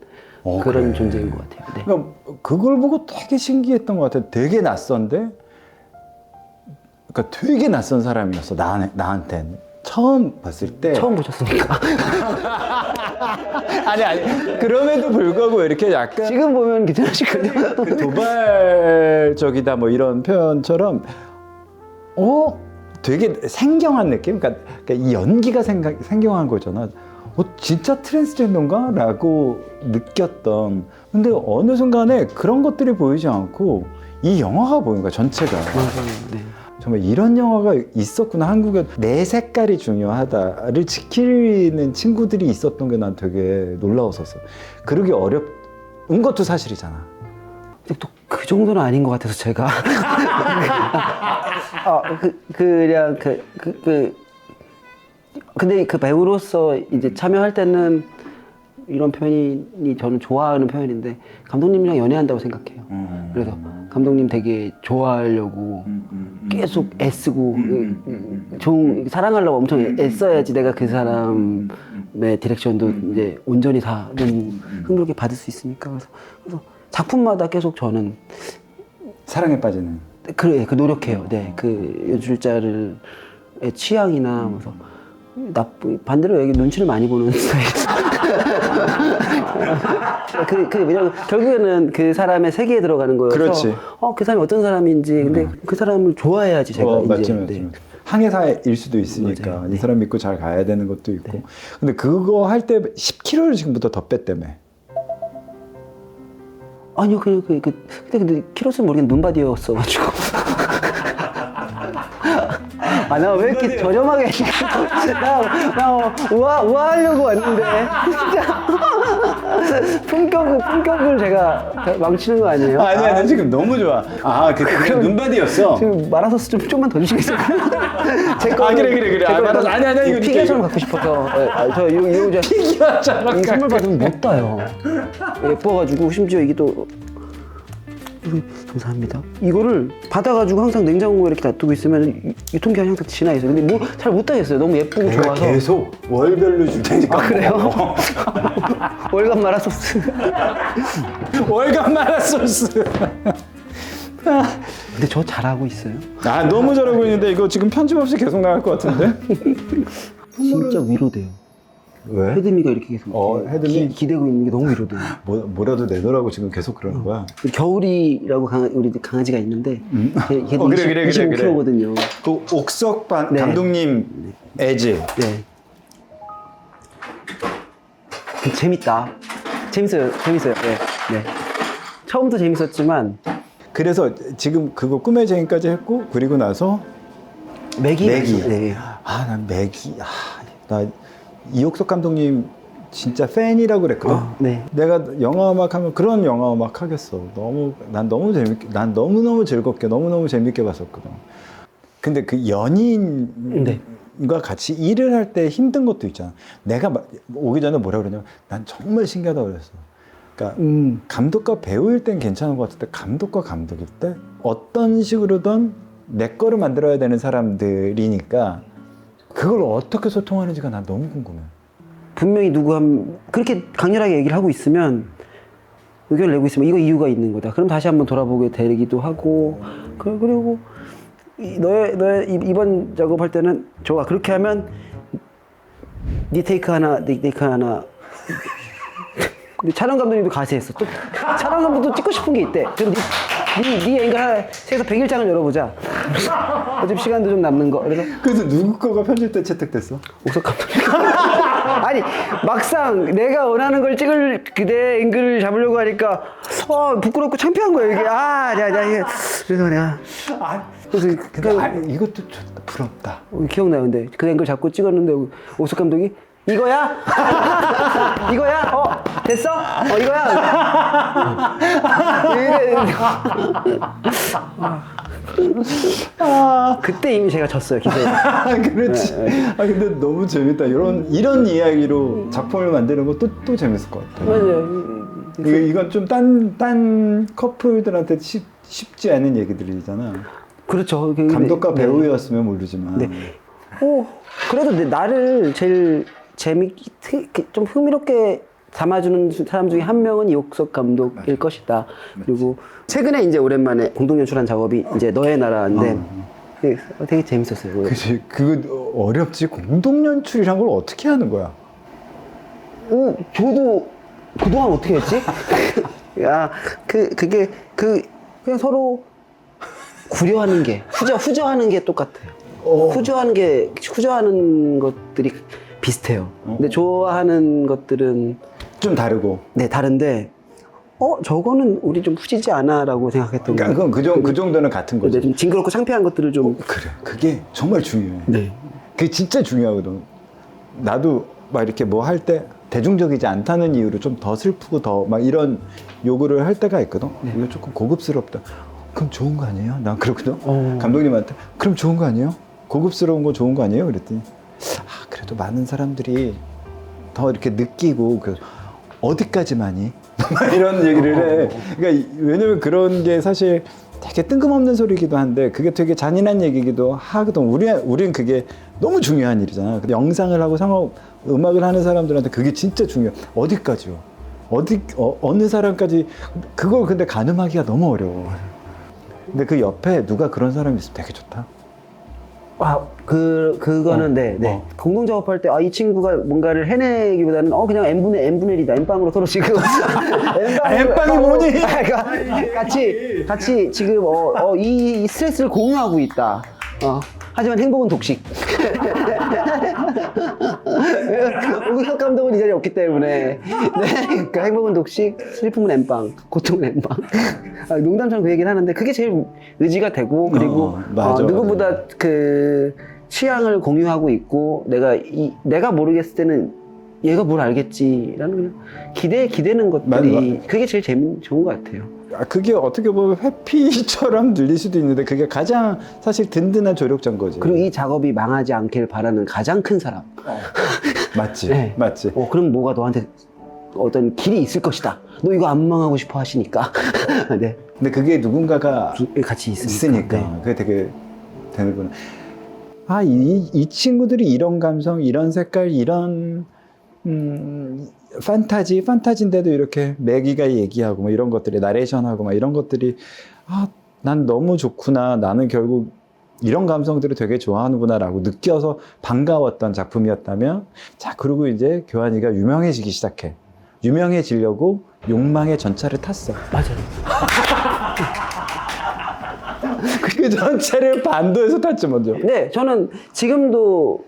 그런 존재인 것 같아요. 네. 그러니까 그걸 보고 되게 신기했던 것 같아. 되게 낯선데, 그러니까 되게 낯선 사람이었어. 나한텐 처음 봤을 때. 처음 보셨습니까? 아니. 그럼에도 불구하고 이렇게 약간 지금 보면 괜찮으실 거예요. 도발적이다 뭐 이런 표현처럼, 되게 생경한 느낌. 그러니까 이 연기가 생경한 거잖아. 진짜 트랜스젠더인가? 라고 느꼈던. 근데 어느 순간에 그런 것들이 보이지 않고 이 영화가 보인 거야, 전체가. 네. 정말 이런 영화가 있었구나. 한국에 내 색깔이 중요하다를 지키는 친구들이 있었던 게 난 되게 놀라웠었어. 그러기 어려운 것도 사실이잖아. 또 그 정도는 아닌 것 같아서 제가 근데 그 배우로서 이제 참여할 때는 이런 표현이 저는 좋아하는 표현인데 감독님이랑 연애한다고 생각해요. 그래서 감독님 되게 좋아하려고 계속 애쓰고 사랑하려고 엄청 애써야지 내가 그 사람의 디렉션도 이제 온전히 다 너무 흥미롭게 받을 수 있으니까 그래서 작품마다 계속 저는 사랑에 빠지는. 그 노력해요. 네, 그 연출자의 취향이나 그래서 반대로 여기 눈치를 많이 보는 스타일. 왜냐면 결국에는 그 사람의 세계에 들어가는 거여서. 그렇지. 그 사람이 어떤 사람인지, 근데 그 사람을 좋아해야지 제가 이제. 맞지. 항해사일 수도 있으니까 맞아요. 이 사람 믿고 잘 가야 되는 것도 있고. 근데 그거 할 때 10kg를 지금부터 더 뺐다며. 아니요, 근데 키로수는 모르겠는데 눈바디였어가지고. 나 왜 이렇게 저렴하게 우아하려고 왔는데 진짜 품격을 제가 망치는 거 아니에요? 아니 지금 너무 좋아. 그게 눈바디였어. 지금 마라소스 좀만 더 주시겠어요? 그래. 아니 이거 피규어처럼 갖고 싶어서. 저 이거 피규어처럼 이 선물 받으면 못 따요. 예뻐가지고 심지어 이게 또. 감사합니다. 이거를 받아가지고 항상 냉장고에 이렇게 놔두고 있으면 유통기한이 항상 지나 있어요. 근데 뭐 잘 못 따겠어요. 너무 예쁘고 좋아서. 계속 월별로 줄 테니까. 그래요? 월간 마라소스. 월간 마라소스. 근데 저 잘하고 있어요. 너무 잘하고 있는데 이거 지금 편집 없이 계속 나갈 것 같은데? 진짜 위로돼요. 왜? 헤드미가 이렇게 계속 헤드미? 기대고 있는 게 너무 위로돼요. 뭐라도 내놓으라고 지금 계속 그러는 거야? 겨울이라고 우리 강아지가 있는데 걔도 그래. 25kg거든요. 그 옥석 네. 감독님 애지? 네. 재밌다. 재밌어요. 네. 처음부터 재밌었지만 그래서 지금 그거 꿈의 제인까지 했고 그리고 나서 맥이. 네. 난 맥이. 나 이옥석 감독님 진짜 팬이라고 그랬거든. 네. 내가 영화 음악 하면 그런 영화 음악 하겠어. 난 너무너무 즐겁게 너무너무 재밌게 봤었거든. 근데 그 연인과 같이 일을 할 때 힘든 것도 있잖아. 내가 오기 전에 뭐라 그러냐면 난 정말 신기하다 그랬어. 그러니까 감독과 배우일 땐 괜찮은 것 같은데 감독과 감독일 때 어떤 식으로든 내 거를 만들어야 되는 사람들이니까 그걸 어떻게 소통하는지가 난 너무 궁금해. 분명히 그렇게 강렬하게 얘기를 하고 있으면 의견을 내고 있으면 이거 이유가 있는 거다. 그럼 다시 한번 돌아보게 되기도 하고 그리고 너의 이번 작업할 때는 좋아. 그렇게 하면 네 테이크 하나. 근데 촬영 감독님도 가세했어. 또 촬영 감독도 찍고 싶은 게 있대. 그럼 네 앵글 세서 100일장을 열어보자. 어차피 시간도 좀 남는 거. 그래서 누구 거가 편집 때 채택됐어? 옥석 감독님. 아니 막상 내가 원하는 걸 찍을 그대 앵글을 잡으려고 하니까 부끄럽고 창피한 거예요 이게. 그래서 내가 그래서 이것도 좋다. 부럽다. 기억나요. 근데 그 앵글 잡고 찍었는데 옥석 감독이 이거야? 이거야? 됐어? 이거야? 그때 이미 제가 졌어요, 기세에. 그렇지. 근데 너무 재밌다. 이런 이야기로 작품을 만드는 거 또 재밌을 것 같아. 맞아요. 이건 좀 딴 커플들한테 쉽지 않은 얘기들이잖아. 그렇죠. 감독과 배우였으면 모르지만. 네. 그래도 나를 제일 좀 흥미롭게 담아주는 사람 중에 한 명은 이옥석 감독일 것이다. 그리고 최근에 이제 오랜만에 공동 연출한 작업이 이제 너의 나라인데 되게 재밌었어요. 그치. 그거 어렵지. 공동 연출이란 걸 어떻게 하는 거야? 저도 그동안 어떻게 했지? 그게 그냥 서로 구려하는 게 후져하는 게 똑같아요. 후져하는 것들이 비슷해요. 근데 좋아하는 것들은 좀 다르고. 네, 다른데 저거는 우리 좀 후지지 않아라고 생각했던 거. 그건 그 정도는 같은 거지. 좀 징그럽고 창피한 것들을 좀. 그래. 그게 정말 중요해. 네. 그게 진짜 중요하거든. 나도 막 이렇게 뭐 할 때 대중적이지 않다는 이유로 좀 더 슬프고 더 막 이런 요구를 할 때가 있거든. 이거 조금 고급스럽다. 그럼 좋은 거 아니에요? 난 그렇거든. 감독님한테 그럼 좋은 거 아니에요? 고급스러운 거 좋은 거 아니에요? 그랬더니 그래도 많은 사람들이 더 이렇게 느끼고 어디까지만이? 이런 얘기를 해. 그러니까 왜냐면 그런 게 사실 되게 뜬금없는 소리이기도 한데 그게 되게 잔인한 얘기이기도 하거든. 우린 그게 너무 중요한 일이잖아. 근데 영상을 하고 음악을 하는 사람들한테 그게 진짜 중요해. 어디까지요? 어느 사람까지 그걸 근데 가늠하기가 너무 어려워. 근데 그 옆에 누가 그런 사람이 있으면 되게 좋다. 그거는 네. 공동 작업할 때 이 친구가 뭔가를 해내기보다는 그냥 n분의 1이다. n빵으로 서로 지금 n빵이 뭐니? 같이 지금 이 스트레스를 공유하고 있다. 하지만 행복은 독식. 우혁 감독은 이 자리에 없기 때문에 그러니까 행복은 독식, 슬픔은 n빵, 고통은 n빵. 농담처럼 그 얘기는 하는데 그게 제일 의지가 되고 그리고 맞아, 누구보다 그 취향을 공유하고 있고 내가 모르겠을 때는 얘가 뭘 알겠지라는 그냥 기대는 것들이 그게 제일 좋은 것 같아요. 그게 어떻게 보면 회피처럼 들릴 수도 있는데 그게 가장 사실 든든한 조력자인 거지. 그리고 이 작업이 망하지 않길 바라는 가장 큰 사람. 맞지, 네. 맞지. 그럼 뭐가 너한테 어떤 길이 있을 것이다. 너 이거 안 망하고 싶어 하시니까. 네. 근데 그게 누군가가 같이 있으니까. 네. 그게 되게 되는구나. 이 친구들이 이런 감성, 이런 색깔, 이런 판타지인데도 이렇게 매기가 얘기하고 뭐 이런 것들이 나레이션하고 막 이런 것들이 난 너무 좋구나. 나는 결국 이런 감성들을 되게 좋아하는구나라고 느껴서 반가웠던 작품이었다면 그리고 이제 교환이가 유명해지기 시작해. 유명해지려고 욕망의 전차를 탔어. 맞아요. 그 전차를 반도에서 탔죠 먼저. 네, 저는 지금도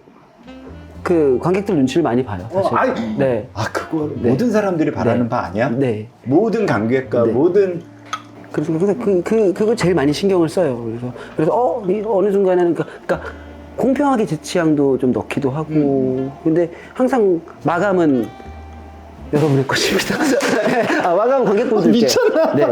그 관객들 눈치를 많이 봐요. 사실. 네. 그거 모든 사람들이 바라는 바 아니야? 네. 모든 관객과 모든 그래서 그거 제일 많이 신경을 써요. 그래서 어느 순간에는 그러니까 공평하게 제 취향도 좀 넣기도 하고. 근데 항상 마감은 여러분의 것입니다. 마감은 관객분들께. 미쳤나? 네.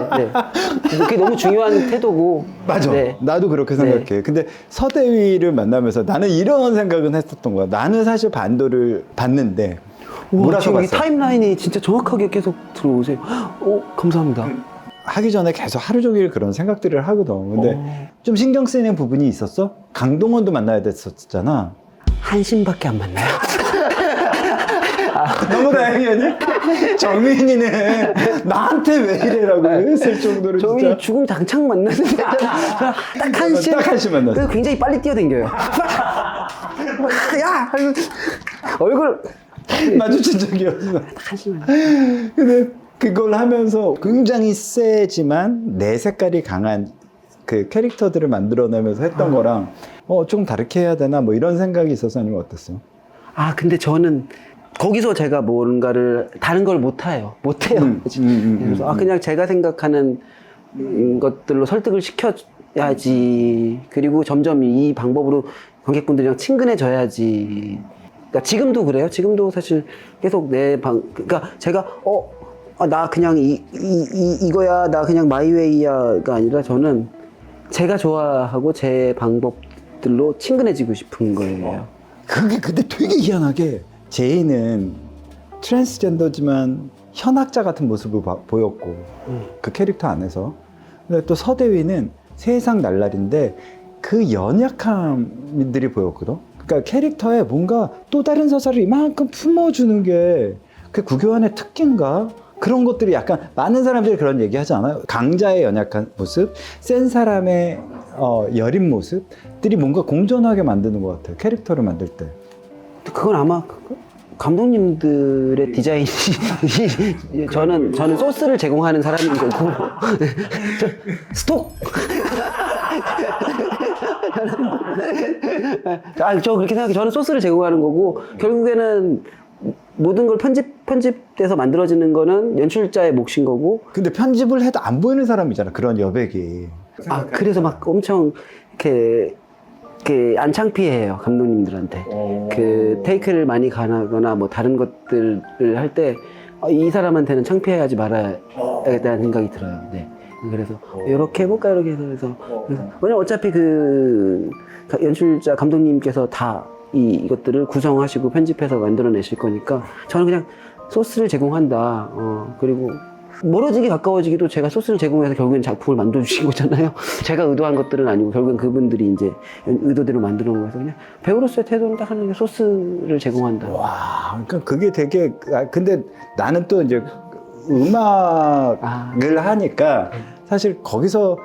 그게 너무 중요한 태도고. 맞아. 네. 나도 그렇게 생각해. 근데 서대위를 만나면서 나는 이런 생각은 했었던 거야. 나는 사실 반도를 봤는데 몰아서 지금 이 봤어. 타임라인이 진짜 정확하게 계속 들어오세요. 감사합니다. 하기 전에 계속 하루 종일 그런 생각들을 하거든. 근데 좀 신경 쓰이는 부분이 있었어? 강동원도 만나야 됐었잖아. 한심밖에 안 만나요. 너무 다행이니? 정민이는 나한테 왜 이래라고 했을 정도로 정민이 진짜. 죽음 당창 만났는데 딱 한심. 딱 한심 만났어. 그래서 굉장히 빨리 뛰어댕겨요. 야! 얼굴 마주친 적이 없어. 한심. 근데 그걸 하면서 굉장히 세지만 내 색깔이 강한 그 캐릭터들을 만들어내면서 했던 거랑 좀 다르게 해야 되나 뭐 이런 생각이 있어서 아니면 어땠어? 근데 저는 거기서 제가 뭔가를 다른 걸 못해요. 그래서 그냥 제가 생각하는 것들로 설득을 시켜야지. 그리고 점점 이 방법으로 관객분들이랑 친근해져야지. 그러니까 지금도 그래요. 지금도 사실 계속 그러니까 제가 나 그냥 이거야, 나 그냥 마이웨이야가 아니라 저는 제가 좋아하고 제 방법들로 친근해지고 싶은 거예요. 그게 근데 되게 희한하게 제이는 트랜스젠더지만 현학자 같은 모습을 보였고 그 캐릭터 안에서. 근데 또 서대위는 세상 날라리인데 그 연약함들이 보였거든. 그러니까 캐릭터에 뭔가 또 다른 서사를 이만큼 품어주는 게 그 구교환의 특기인가? 그런 것들이 약간 많은 사람들이 그런 얘기 하지 않아요? 강자의 연약한 모습, 센 사람의 여린 모습들이 뭔가 공존하게 만드는 것 같아요. 캐릭터를 만들 때. 그건 아마 감독님들의 디자인이 저는 소스를 제공하는 사람인 거고 스톡. 저 그렇게 생각해요. 저는 소스를 제공하는 거고 결국에는 모든 걸 편집돼서 만들어지는 거는 연출자의 몫인 거고. 근데 편집을 해도 안 보이는 사람이잖아. 그런 여백이. 그래서 막 엄청 이렇게 안 창피해요 감독님들한테. 그 테이크를 많이 가거나 뭐 다른 것들을 할 때 이 사람한테는 창피해하지 말아야겠다는 생각이 들어요. 네. 그래서 이렇게 해볼까 이렇게 해서 왜냐면 어차피 그 연출자 감독님께서 다 이것들을 구성하시고 편집해서 만들어내실 거니까 저는 그냥 소스를 제공한다. 그리고 멀어지기 가까워지기도 제가 소스를 제공해서 결국엔 작품을 만들어주신 거잖아요. 제가 의도한 것들은 아니고 결국엔 그분들이 이제 의도대로 만들어 놓은 거여서 그냥 배우로서의 태도는 딱 하는 게 소스를 제공한다. 와, 그러니까 그게 되게 근데 나는 또 이제 음악을 하니까 사실 거기서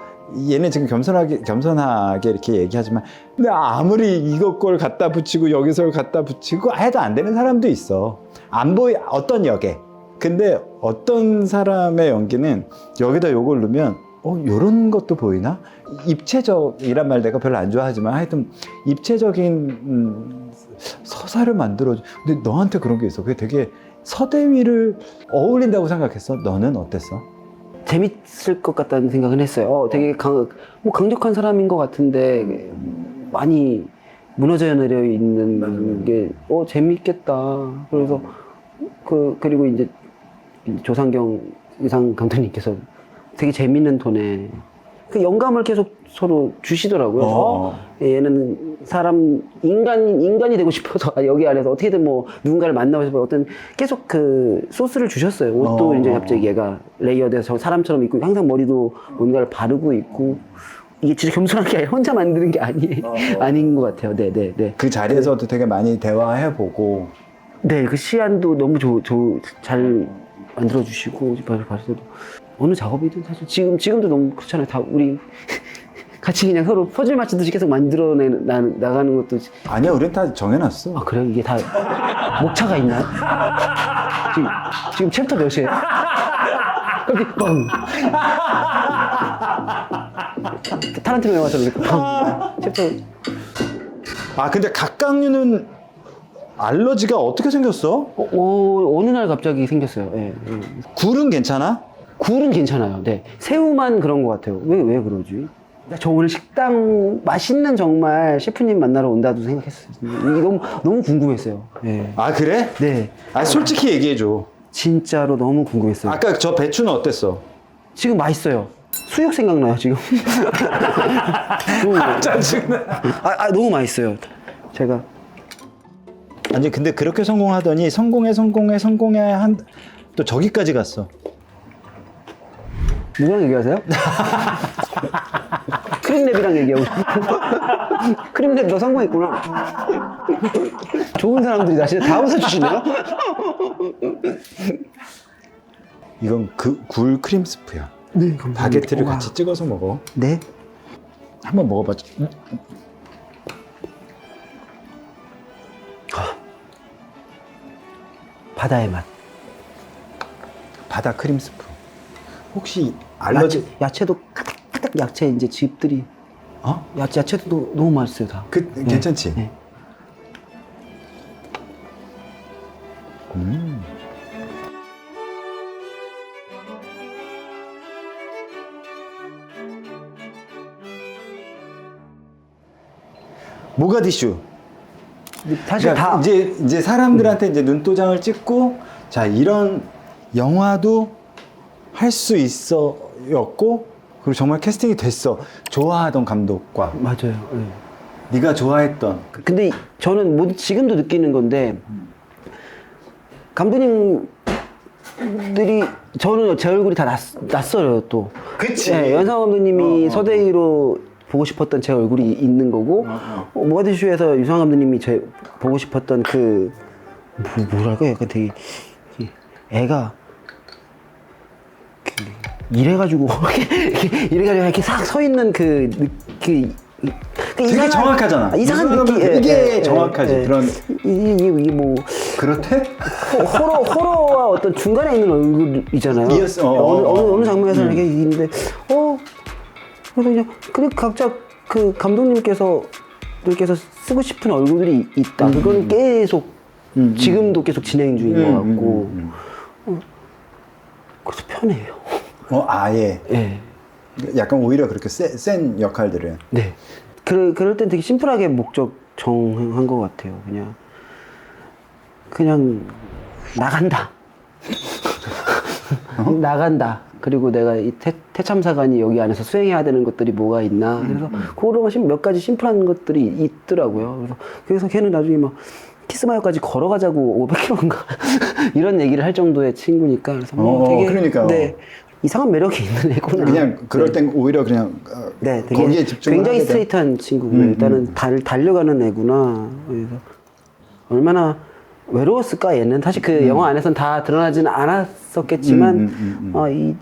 얘는 지금 겸손하게 이렇게 얘기하지만 근데 아무리 이것 걸 갖다 붙이고 여기서 갖다 붙이고 해도 안 되는 사람도 있어. 안 보이 어떤 역에. 근데 어떤 사람의 연기는 여기다 요걸 넣으면 요런 것도 보이나? 입체적이란 말 내가 별로 안 좋아하지만 하여튼 입체적인 서사를 만들어줘. 근데 너한테 그런 게 있어. 그게 되게 서대위를 어울린다고 생각했어. 너는 어땠어? 재밌을 것 같다는 생각은 했어요. 되게 강력한 사람인 것 같은데 많이 무너져 내려 있는 게 재밌겠다. 그래서 그리고 이제 조상경 의상 감독님께서 되게 재밌는 톤에 그 영감을 계속 서로 주시더라고요. 얘는 인간이 되고 싶어서 여기 안에서 어떻게든 뭐 누군가를 만나서 어떤 계속 그 소스를 주셨어요. 옷도 이제 갑자기 얘가 레이어드해서 사람처럼 입고 항상 머리도 뭔가를 바르고 있고 이게 진짜 겸손한 게 아니라 혼자 만드는 게 아닌 것 같아요. 네. 그 자리에서도 되게 많이 대화해보고. 네, 그 시안도 너무 잘 만들어주시고 봐서도 어느 작업이든 사실 지금도 너무 그렇잖아요. 다 우리 같이 그냥 서로 퍼즐 맞추듯이 계속 나가는 것도. 아니야, 우린 다 정해놨어. 아, 그래요? 이게 다 목차가 있나요? 지금 챕터 몇이에요? 여기 뻥. 타란티노 영화처럼 이렇게 뻥. 챕터. 근데 각각류는 알러지가 어떻게 생겼어? 어느 날 갑자기 생겼어요. 예. 굴은 괜찮아? 굴은 괜찮아요. 네. 새우만 그런 것 같아요. 왜 그러지? 저 오늘 식당 맛있는 정말 셰프님 만나러 온다도 생각했어요. 이게 너무 궁금했어요. 네. 아, 그래? 네. 솔직히 얘기해줘. 진짜로 너무 궁금했어요. 아까 저 배추는 어땠어? 지금 맛있어요. 수육 생각나요, 지금. 짜증나. 너무 맛있어요. 제가. 아니, 근데 그렇게 성공하더니 성공해 또 저기까지 갔어. 누구랑 얘기하세요? 크림랩이랑 얘기하고 크림랩 너 성공했구나. 좋은 사람들이 나 진짜 다 웃어주시네요. 이건 굴 크림 스프야. 네, 감사합니다. 바게트를 같이 찍어서 먹어. 네. 한번 먹어봐. 바다의 맛. 바다 크림 스프. 혹시 알러지? 야채도 까닥까닥 야채 이제 즙들이. 야채도 너무 맛있어요 다. 괜찮지? 네. 모가디슈. 사실 그러니까 이제 사람들한테 이제 눈도장을 찍고 자 이런 영화도 할 수 있어였고 그리고 정말 캐스팅이 됐어. 좋아하던 감독과 맞아요. 네. 네가 좋아했던. 근데 저는 지금도 느끼는 건데 감독님들이 저는 제 얼굴이 다 낯설어요 또. 그치. 네, 연상 감독님이 서대희로 보고 싶었던 제 얼굴이 있는 거고 모가디슈에서 유상 감독님이 보고 싶었던 뭐랄까 약간 되게 애가 이래가지고 이렇게 싹 서 있는 되게 정확하잖아. 이상한 느낌. 되게 정확하지. 그런 이게 뭐 그렇대? 호러와 어떤 중간에 있는 얼굴이잖아요. 어느 장면에서 이게 있는데 그래서 그냥 각자 그 감독님께서 쓰고 싶은 얼굴들이 있다. 그거는 계속 지금도 계속 진행 중인 것 같고 그래서 편해요. 아예. 네. 약간 오히려 그렇게 센 역할들을. 네. 그럴 땐 되게 심플하게 목적 정한 것 같아요. 그냥 나간다. 나간다. 그리고 내가 이 태참사관이 여기 안에서 수행해야 되는 것들이 뭐가 있나. 그래서 그거로만 몇 가지 심플한 것들이 있더라고요. 그래서 걔는 나중에 막 키스마요까지 걸어가자고 500km인가 이런 얘기를 할 정도의 친구니까. 그래서 되게 그러니까요. 네. 이상한 매력이 있는 애구나. 그냥 그럴 땐 오히려 그냥 되게 거기에 집중을 굉장히 하게 돼. 스트레이트한 친구고요. 일단은 달려가는 애구나. 그래서 얼마나 외로웠을까 얘는. 사실 그 영화 안에서는 다 드러나지는 않았었겠지만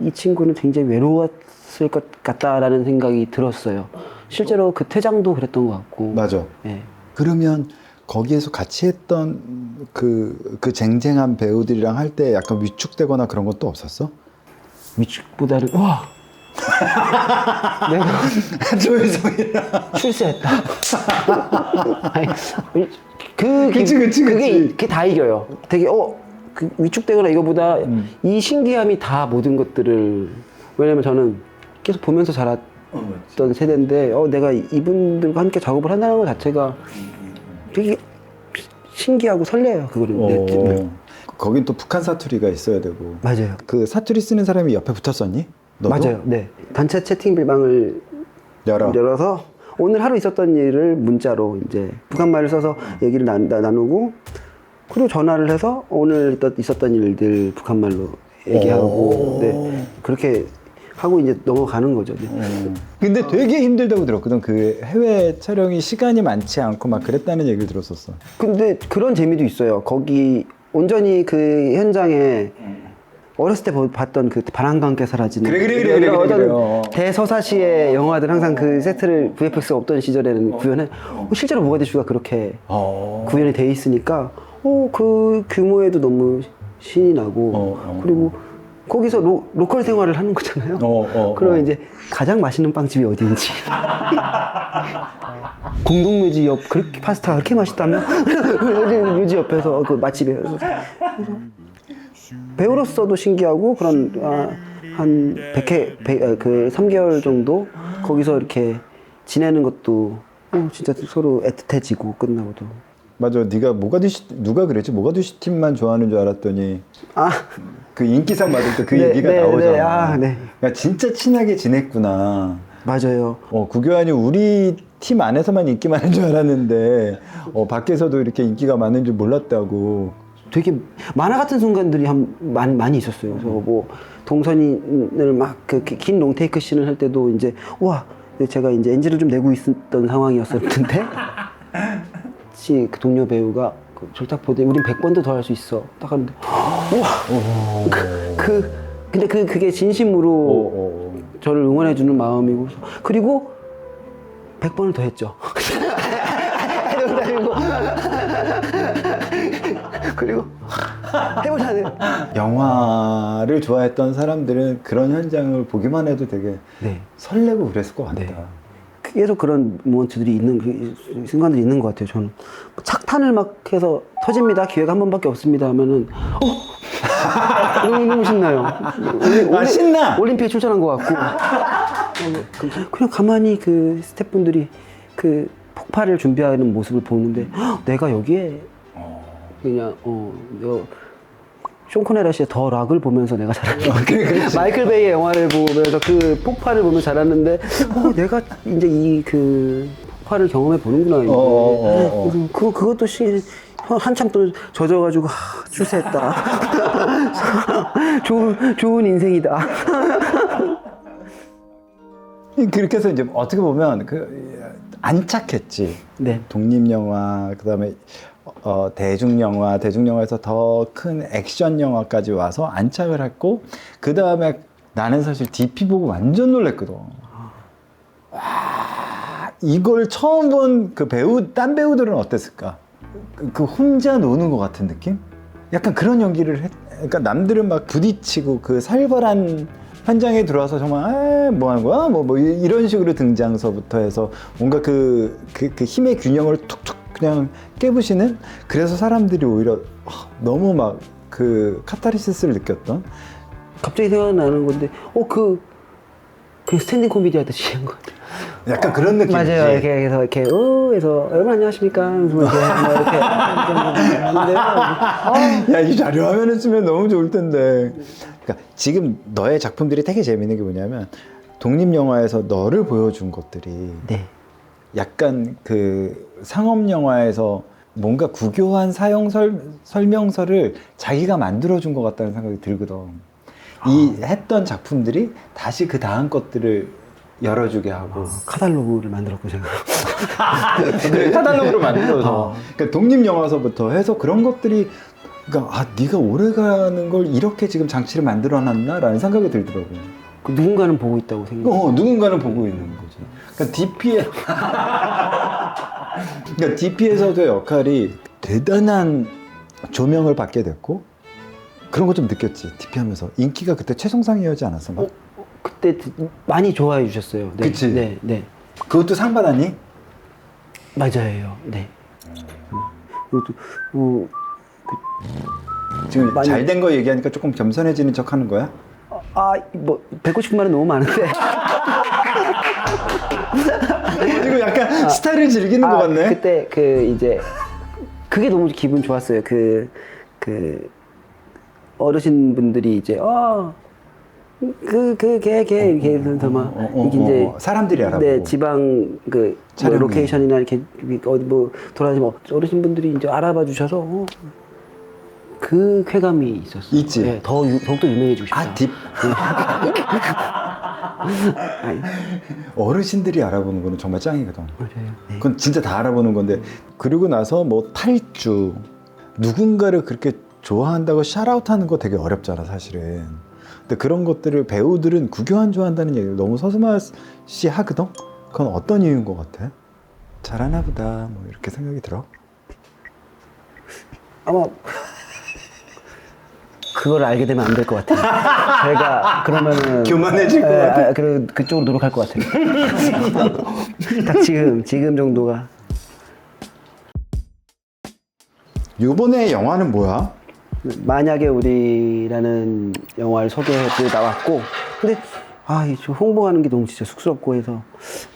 이 친구는 굉장히 외로웠을 했을 것 같다라는 생각이 들었어요. 실제로 그 퇴장도 그랬던 것 같고. 맞아. 예. 그러면 거기에서 같이 했던 그 쟁쟁한 배우들이랑 할 때 약간 위축되거나 그런 것도 없었어? 위축보다는 와 내가 조혜성이랑 출세했다. 아니, 그치. 그게 다 이겨요. 되게 그 위축되거나 이거보다 이 신기함이 다 모든 것들을, 왜냐면 저는 계속 보면서 자랐던 세대인데 내가 이분들과 함께 작업을 한다는 것 자체가 되게 신기하고 설레요. 그거를. 거긴 또 북한 사투리가 있어야 되고. 맞아요. 그 사투리 쓰는 사람이 옆에 붙었었니? 너도? 맞아요. 네. 단체 채팅방을 열어서 오늘 하루 있었던 일을 문자로 이제 북한말을 써서 얘기를 나누고, 그리고 전화를 해서 오늘 있었던 일들 북한말로 얘기하고, 네. 그렇게 하고 이제 넘어가는 거죠. 네. 근데 되게 힘들다고 들었거든. 그 해외 촬영이 시간이 많지 않고 막 그랬다는 얘기를 들었었어. 근데 그런 재미도 있어요. 거기 온전히 그 현장에 어렸을 때 봤던 그 바람과 함께 사라지는 그래. 어떤 대서사시의 영화들 항상 그 세트를 VFX가 없던 시절에는 구현해 실제로 모가디슈가 그렇게 구현이 돼 있으니까 그 규모에도 너무 신이 나고 그리고 거기서 로컬 생활을 하는 거잖아요. 그러면 이제 가장 맛있는 빵집이 어디인지 공동묘지 옆 그렇게 파스타가 그렇게 맛있다며 묘지 옆에서 그 맛집에 배우로서도 신기하고 그런 한 100회 그 3개월 정도 거기서 이렇게 지내는 것도 진짜 서로 애틋해지고 끝나고도. 맞아. 네가 누가 그랬지? 모가디슈 팀만 좋아하는 줄 알았더니 그 인기상 받을 때 그 얘기가 나오잖아. 네. 그러니까 진짜 친하게 지냈구나. 맞아요. 구교환이 우리 팀 안에서만 인기 많은 줄 알았는데 밖에서도 이렇게 인기가 많은 줄 몰랐다고. 되게 만화 같은 순간들이 많이 있었어요. 그래서 뭐 동선이를 막 그 긴 롱테이크 씬을 할 때도 이제 제가 이제 NG를 좀 내고 있었던 상황이었었는데 그 동료 배우가 저를 딱 보더니 우린 100번도 더 할 수 있어. 딱 하는데 근데 그게 진심으로 저를 응원해주는 마음이고, 그리고 100번을 더 했죠. 그리고 해보자는. 영화를 좋아했던 사람들은 그런 현장을 보기만 해도 되게 설레고 그랬을 것 같다. 계속 그런 모먼트들이 있는 그 순간들이 있는 것 같아요. 저는 착탄을 막 해서 터집니다. 기회가 한 번밖에 없습니다 하면은 너무 신나요. 신나. 올림피에 출전한 것 같고 그냥 가만히 그 스태프분들이 그 폭발을 준비하는 모습을 보는데 내가 여기에 그냥 쇼 코네라 씨의 더 락을 보면서 내가 잘하는 마이클 베이의 영화를 보면서 그 폭발을 보면서 잘하는데 내가 이제 이 그 폭발을 경험해 보는구나. 그것도 한참 또 젖어가지고 출세했다. 좋은 인생이다. 그렇게 해서 이제 어떻게 보면 안착했지. 네. 독립영화, 그다음에 대중영화에서 더 큰 액션 영화까지 와서 안착을 했고, 그 다음에 나는 사실 DP 보고 완전 놀랬거든. 와, 이걸 처음 본 그 딴 배우들은 어땠을까? 그 혼자 노는 것 같은 느낌? 약간 그런 연기를 그러니까 남들은 막 부딪히고 그 살벌한 현장에 들어와서 정말 뭐 하는 거야? 뭐 이런 식으로 등장서부터 해서 뭔가 그 힘의 균형을 툭툭 그냥 깨부시는, 그래서 사람들이 오히려 너무 막 그 카타르시스를 느꼈던. 갑자기 생각나는 건데 그 스탠딩 코미디 하듯이 한 거 같아요. 약간 그런 느낌이지. 맞아요. 이렇게 해서 여러분 안녕하십니까? 이렇게 하는데 야, 이 자료 화면에 쓰면 너무 좋을 텐데. 그러니까 지금 너의 작품들이 되게 재밌는 게 뭐냐면 독립영화에서 너를 보여준 것들이 약간 그 상업영화에서 뭔가 구교한 사용 설명서를 자기가 만들어준 것 같다는 생각이 들거든. 이 했던 작품들이 다시 그 다음 것들을 열어주게 하고. 카탈로그를 만들었고 제가. 그래, 카탈로그를 만들어서. 그러니까 독립영화서부터 해서 그런 것들이, 그러니까 네가 오래가는 걸 이렇게 지금 장치를 만들어놨나라는 생각이 들더라고요. 그 누군가는 보고 있다고 생각해요. 누군가는 보고 있는 거지. 그러니까 그러니까 DP에서도 역할이 대단한 조명을 받게 됐고 그런 거 좀 느꼈지. DP 하면서 인기가 그때 최정상이었지 않았어? 막? 그때 많이 좋아해 주셨어요. 네. 그치? 네, 네. 그것도 상 받았니? 맞아요. 네. 그것도 지금 많이- 잘 된 거 얘기하니까 조금 겸손해지는 척 하는 거야? 뭐 뵙고 싶은 말은 너무 많은데. 지금 약간 스타를 즐기는 것 같네. 그때 이제 그게 너무 기분 좋았어요. 어르신분들이 이제 걔 이렇게 해서 막 이게 이제 사람들이 알아보고. 네, 지방 뭐 촬영이. 로케이션이나 이렇게 어디 뭐 돌아다니면 어르신분들이 이제 알아봐 주셔서 그 쾌감이 있었어요. 있지. 네, 더욱더 유명해지고 싶다. 딥. 아니, 어르신들이 알아보는 거는 정말 짱이거든. 맞아요. 네. 그건 진짜 다 알아보는 건데 그리고 나서 뭐 탈주 누군가를 그렇게 좋아한다고 샤라웃하는 거 되게 어렵잖아 사실은. 근데 그런 것들을 배우들은 구교환 좋아한다는 얘기를 너무 서슴없이 하거든. 그건 어떤 이유인 것 같아? 잘하나 보다 뭐 이렇게 생각이 들어. 아마 그걸 알게 되면 안 될 것 같아요. 제가 그러면은 교만해질 것 같아. 그쪽으로 노력할 것 같아요. 딱 지금 정도가. 요번에 영화는 뭐야? 만약에 우리라는 영화를 소개해도 나왔고, 근데 저 홍보하는 게 너무 진짜 쑥스럽고 해서.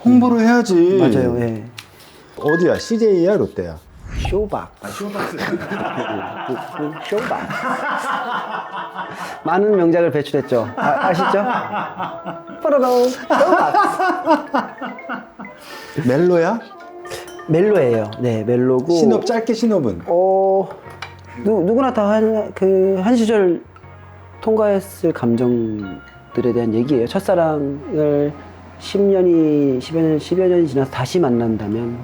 홍보를 해야지. 맞아요. 예. 어디야? CJ야 롯데야? 쇼박. 쇼박. 많은 명작을 배출했죠. 아시죠? 빠라롱. 쇼박. 멜로야? 멜로예요. 네, 멜로고. 신업 짧게 신업은? 누구나 다 한 시절 통과했을 감정들에 대한 얘기예요. 첫사랑을 10여 년이 지나서 다시 만난다면,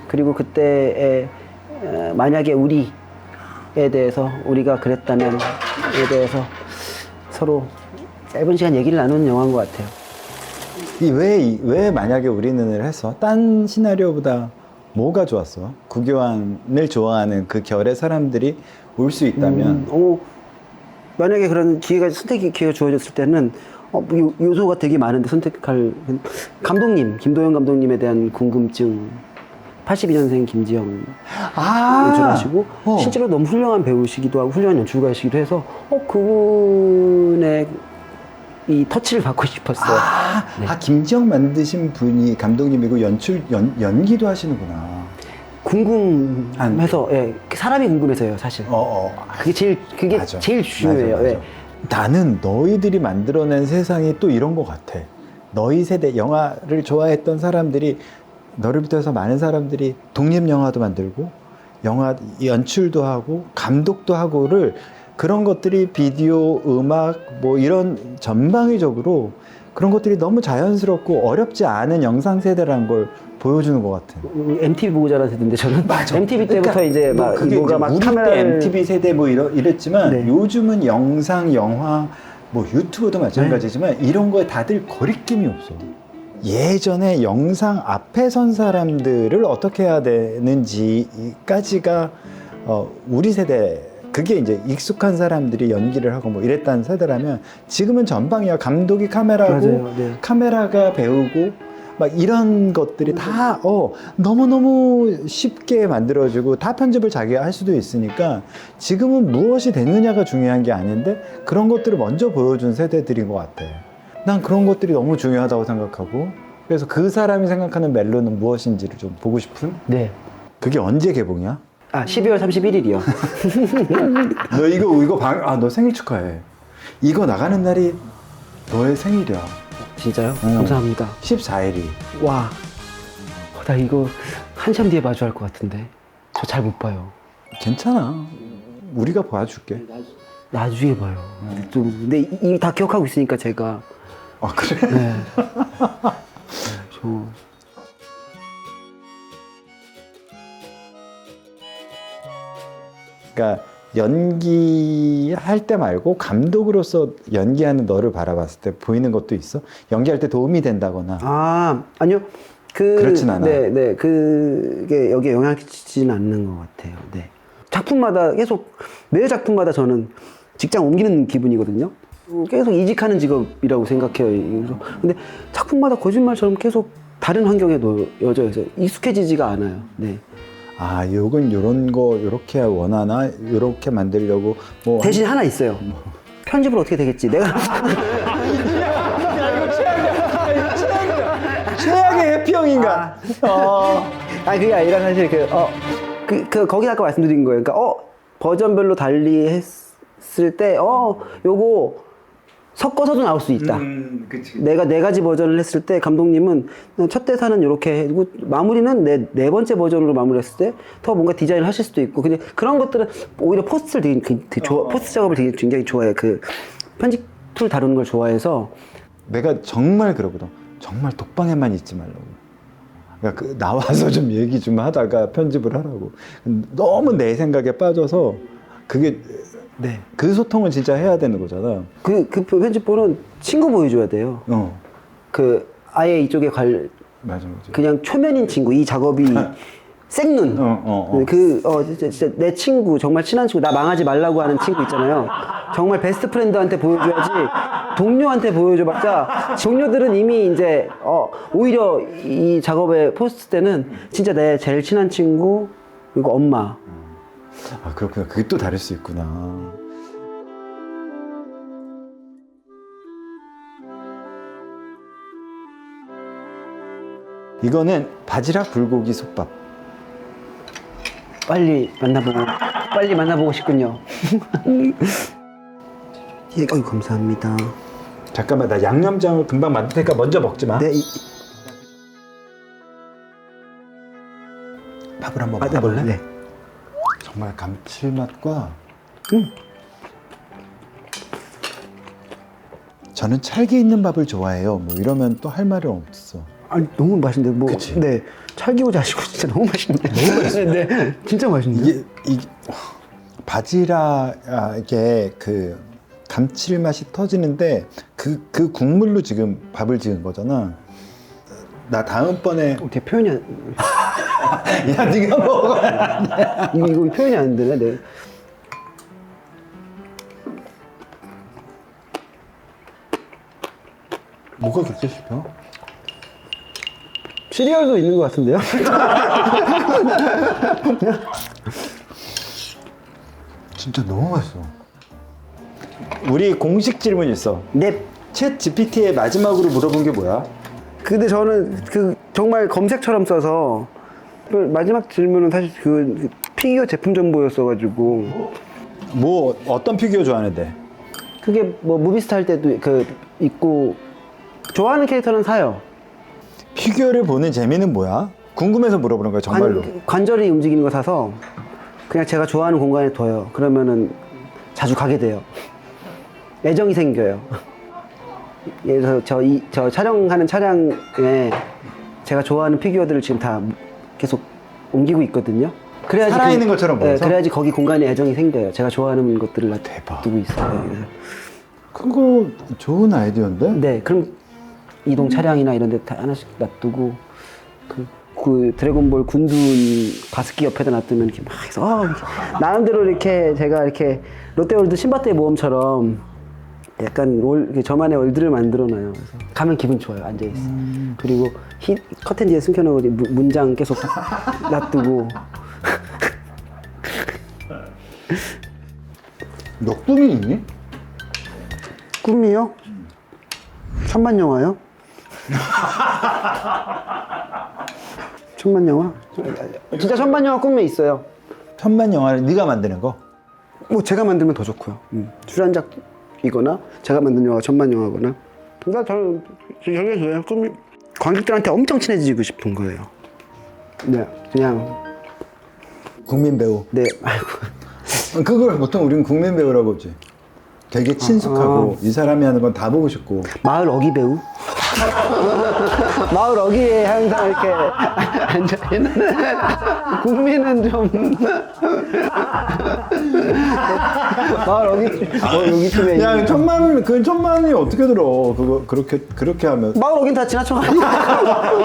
그리고 그때의 만약에 우리에 대해서, 우리가 그랬다면에 대해서 서로 짧은 시간 얘기를 나누는 영화인 것 같아요. 왜 만약에 우리는을 했어? 딴 시나리오보다 뭐가 좋았어? 구교환을 좋아하는 그 결의 사람들이 올 수 있다면 만약에 그런 선택의 기회가 주어졌을 때는 요소가 되게 많은데 선택할 김도영 감독님에 대한 궁금증 82년생 김지영 연출하시고 실제로 너무 훌륭한 배우시기도 하고 훌륭한 연출가이시기도 해서 그분의 이 터치를 받고 싶었어요. 네. 김지영 만드신 분이 감독님이고 연기도 하시는구나. 궁금해서, 예, 사람이 궁금해서요, 사실. 그게 맞아. 제일 중요해요. 맞아. 예. 나는 너희들이 만들어낸 세상이 또 이런 것 같아. 너희 세대 영화를 좋아했던 사람들이 너를 비롯해서 많은 사람들이 독립영화도 만들고 영화 연출도 하고 감독도 하고를 그런 것들이 비디오, 음악 뭐 이런 전방위적으로 그런 것들이 너무 자연스럽고 어렵지 않은 영상 세대라는 걸 보여주는 것 같아. MTV 보고 자란 세대인데 저는 MTV 때부터 이제 막 그게 뭐가 막 우리 카메라 때 MTV 세대 뭐 이랬지만 네. 요즘은 영상, 영화, 뭐 유튜브도 마찬가지지만 이런 거에 다들 거리낌이 없어. 예전에 영상 앞에 선 사람들을 어떻게 해야 되는지까지가 우리 세대 그게 이제 익숙한 사람들이 연기를 하고 뭐 이랬다는 세대라면 지금은 전방이야. 감독이 카메라고 맞아요. 네. 카메라가 배우고 막 이런 것들이 다 너무너무 쉽게 만들어지고 다 편집을 자기가 할 수도 있으니까 지금은 무엇이 되느냐가 중요한 게 아닌데 그런 것들을 먼저 보여준 세대들인 것 같아. 난 그런 것들이 너무 중요하다고 생각하고 그래서 그 사람이 생각하는 멜로는 무엇인지를 좀 보고 싶은? 네. 그게 언제 개봉이야? 12월 31일이요. 너 생일 축하해. 이거 나가는 날이 너의 생일이야. 진짜요? 감사합니다. 14일이. 와, 나 이거 한참 뒤에 마주할 것 같은데. 저 잘 못 봐요. 괜찮아. 우리가 봐줄게. 나중에 봐요. 근데 이미 다 기억하고 있으니까 제가. 아, 그래? 네. 그러니까 연기할 때 말고 감독으로서 연기하는 너를 바라봤을 때 보이는 것도 있어? 연기할 때 도움이 된다거나. 아니요. 그렇진 않아. 네. 그게 여기에 영향을 끼치지는 않는 것 같아요. 네. 작품마다 계속, 매 작품마다 저는 직장 옮기는 기분이거든요. 계속 이직하는 직업이라고 생각해요. 그래서 근데 작품마다 거짓말처럼 계속 다른 환경에 놓여져 있어요. 익숙해지지가 않아요. 네. 아, 요건 요런 거 요렇게 원하나? 요렇게 만들려고 뭐 대신 하나 있어요. 편집을 어떻게 되겠지? 내가 최악의 해피형인가? 그게 아니라 사실 거기 아까 말씀드린 거예요. 그러니까 버전별로 달리 했을 때 요거 섞어서도 나올 수 있다. 그치. 내가 네 가지 버전을 했을 때 감독님은 첫 대사는 이렇게 해고 마무리는 네 번째 버전으로 마무리했을 때 더 뭔가 디자인을 하실 수도 있고 근데 그런 것들은 오히려 포스트를 되게 포스트 작업을 되게 굉장히 좋아해요. 그 편집 툴 다루는 걸 좋아해서 내가 정말 그러거든. 정말 독방에만 있지 말라고. 그러니까 나와서 좀 얘기 좀 하다가 편집을 하라고. 너무 내 생각에 빠져서 그게 네. 그 소통은 진짜 해야 되는 거잖아. 그 편집본은 친구 보여줘야 돼요. 아예 이쪽에 맞아. 그냥 초면인 친구, 이 작업이 생눈. 진짜 내 친구, 정말 친한 친구, 나 망하지 말라고 하는 친구 있잖아요. 정말 베스트 프렌드한테 보여줘야지, 동료한테 보여줘봤자, 동료들은 이미 이제, 오히려 이 작업의 포스트 때는 진짜 내 제일 친한 친구, 그리고 엄마. 아, 그렇구나. 그게 또 다를 수 있구나. 이거는 바지락 불고기 솥밥. 빨리 만나보고 싶군요. 예, 감사합니다. 잠깐만, 나 양념장을 금방 만들 테니까 먼저 먹지 마. 네, 밥을 한번 먹어볼래? 네. 정말 감칠맛과 저는 찰기 있는 밥을 좋아해요. 뭐 이러면 또 할 말은 없어. 아니 너무 맛있는데 뭐. 그치? 네. 찰기오지 아시고 진짜 너무 맛있는데. 너무 맛있어. 네. 진짜 맛있는데. 이게 바지락에 그 감칠맛이 터지는데 그 국물로 지금 밥을 지은 거잖아. 나 다음번에 어떻게 표현이 안. 야 네가 먹어. 이거 표현이 안 되네. 네. 뭐가 그렇게 씹혀? 시리얼도 있는 것 같은데요? 진짜 너무 맛있어. 우리 공식 질문 있어. 네. 챗 GPT에 마지막으로 물어본 게 뭐야? 근데 저는 정말 검색처럼 써서 마지막 질문은 사실 그 피규어 제품 정보였어가지고 뭐 어떤 피규어 좋아하는데? 그게 뭐 무비스타 할 때도 있고 좋아하는 캐릭터는 사요. 피규어를 보는 재미는 뭐야? 궁금해서 물어보는 거야 정말로. 관절이 움직이는 거 사서 그냥 제가 좋아하는 공간에 둬요. 그러면은 자주 가게 돼요. 애정이 생겨요. 예를 들어서 저 촬영하는 차량에 제가 좋아하는 피규어들을 지금 다 계속 옮기고 있거든요. 그래야지 살아있는 것처럼 보여서? 그래야지 거기 공간에 애정이 생겨요. 제가 좋아하는 것들을 대박. 두고 있어요. 그거 좋은 아이디어인데? 네, 그럼 이동 차량이나 이런 데 다 하나씩 놔두고 그 드래곤볼 군둔 가습기 옆에다 놔두면 이렇게 막 해서 이렇게 나름대로 이렇게 제가 이렇게 롯데월드 신밧드의 모험처럼 약간 저만의 월드를 만들어놔요. 그래서 가면 기분 좋아요. 앉아 있어. 그리고 커튼 뒤에 숨겨놓고 문장 계속 놔두고. 너 꿈이 있니? 꿈이요? 천만 영화요? 천만 영화? 진짜 천만 영화 꿈에 있어요. 천만 영화를 네가 만드는 거? 뭐 제가 만들면 더 좋고요. 출연작이거나 제가 만든 영화가 천만 영화거나. 그러니까 저는 저게 꿈이 관객들한테 엄청 친해지고 싶은 거예요. 네, 그냥 국민 배우. 네, 아이고. 그걸 보통 우리는 국민 배우라고 하지. 되게 친숙하고 이 사람이 하는 건 다 보고 싶고. 마을 어기 배우? 마을 어기에 항상 이렇게 앉아있는 국민은 좀 마을 어기쯤에 야, 천만이 어떻게 들어? 그거 그렇게 하면. 마을 어긴 다 지나쳐가니까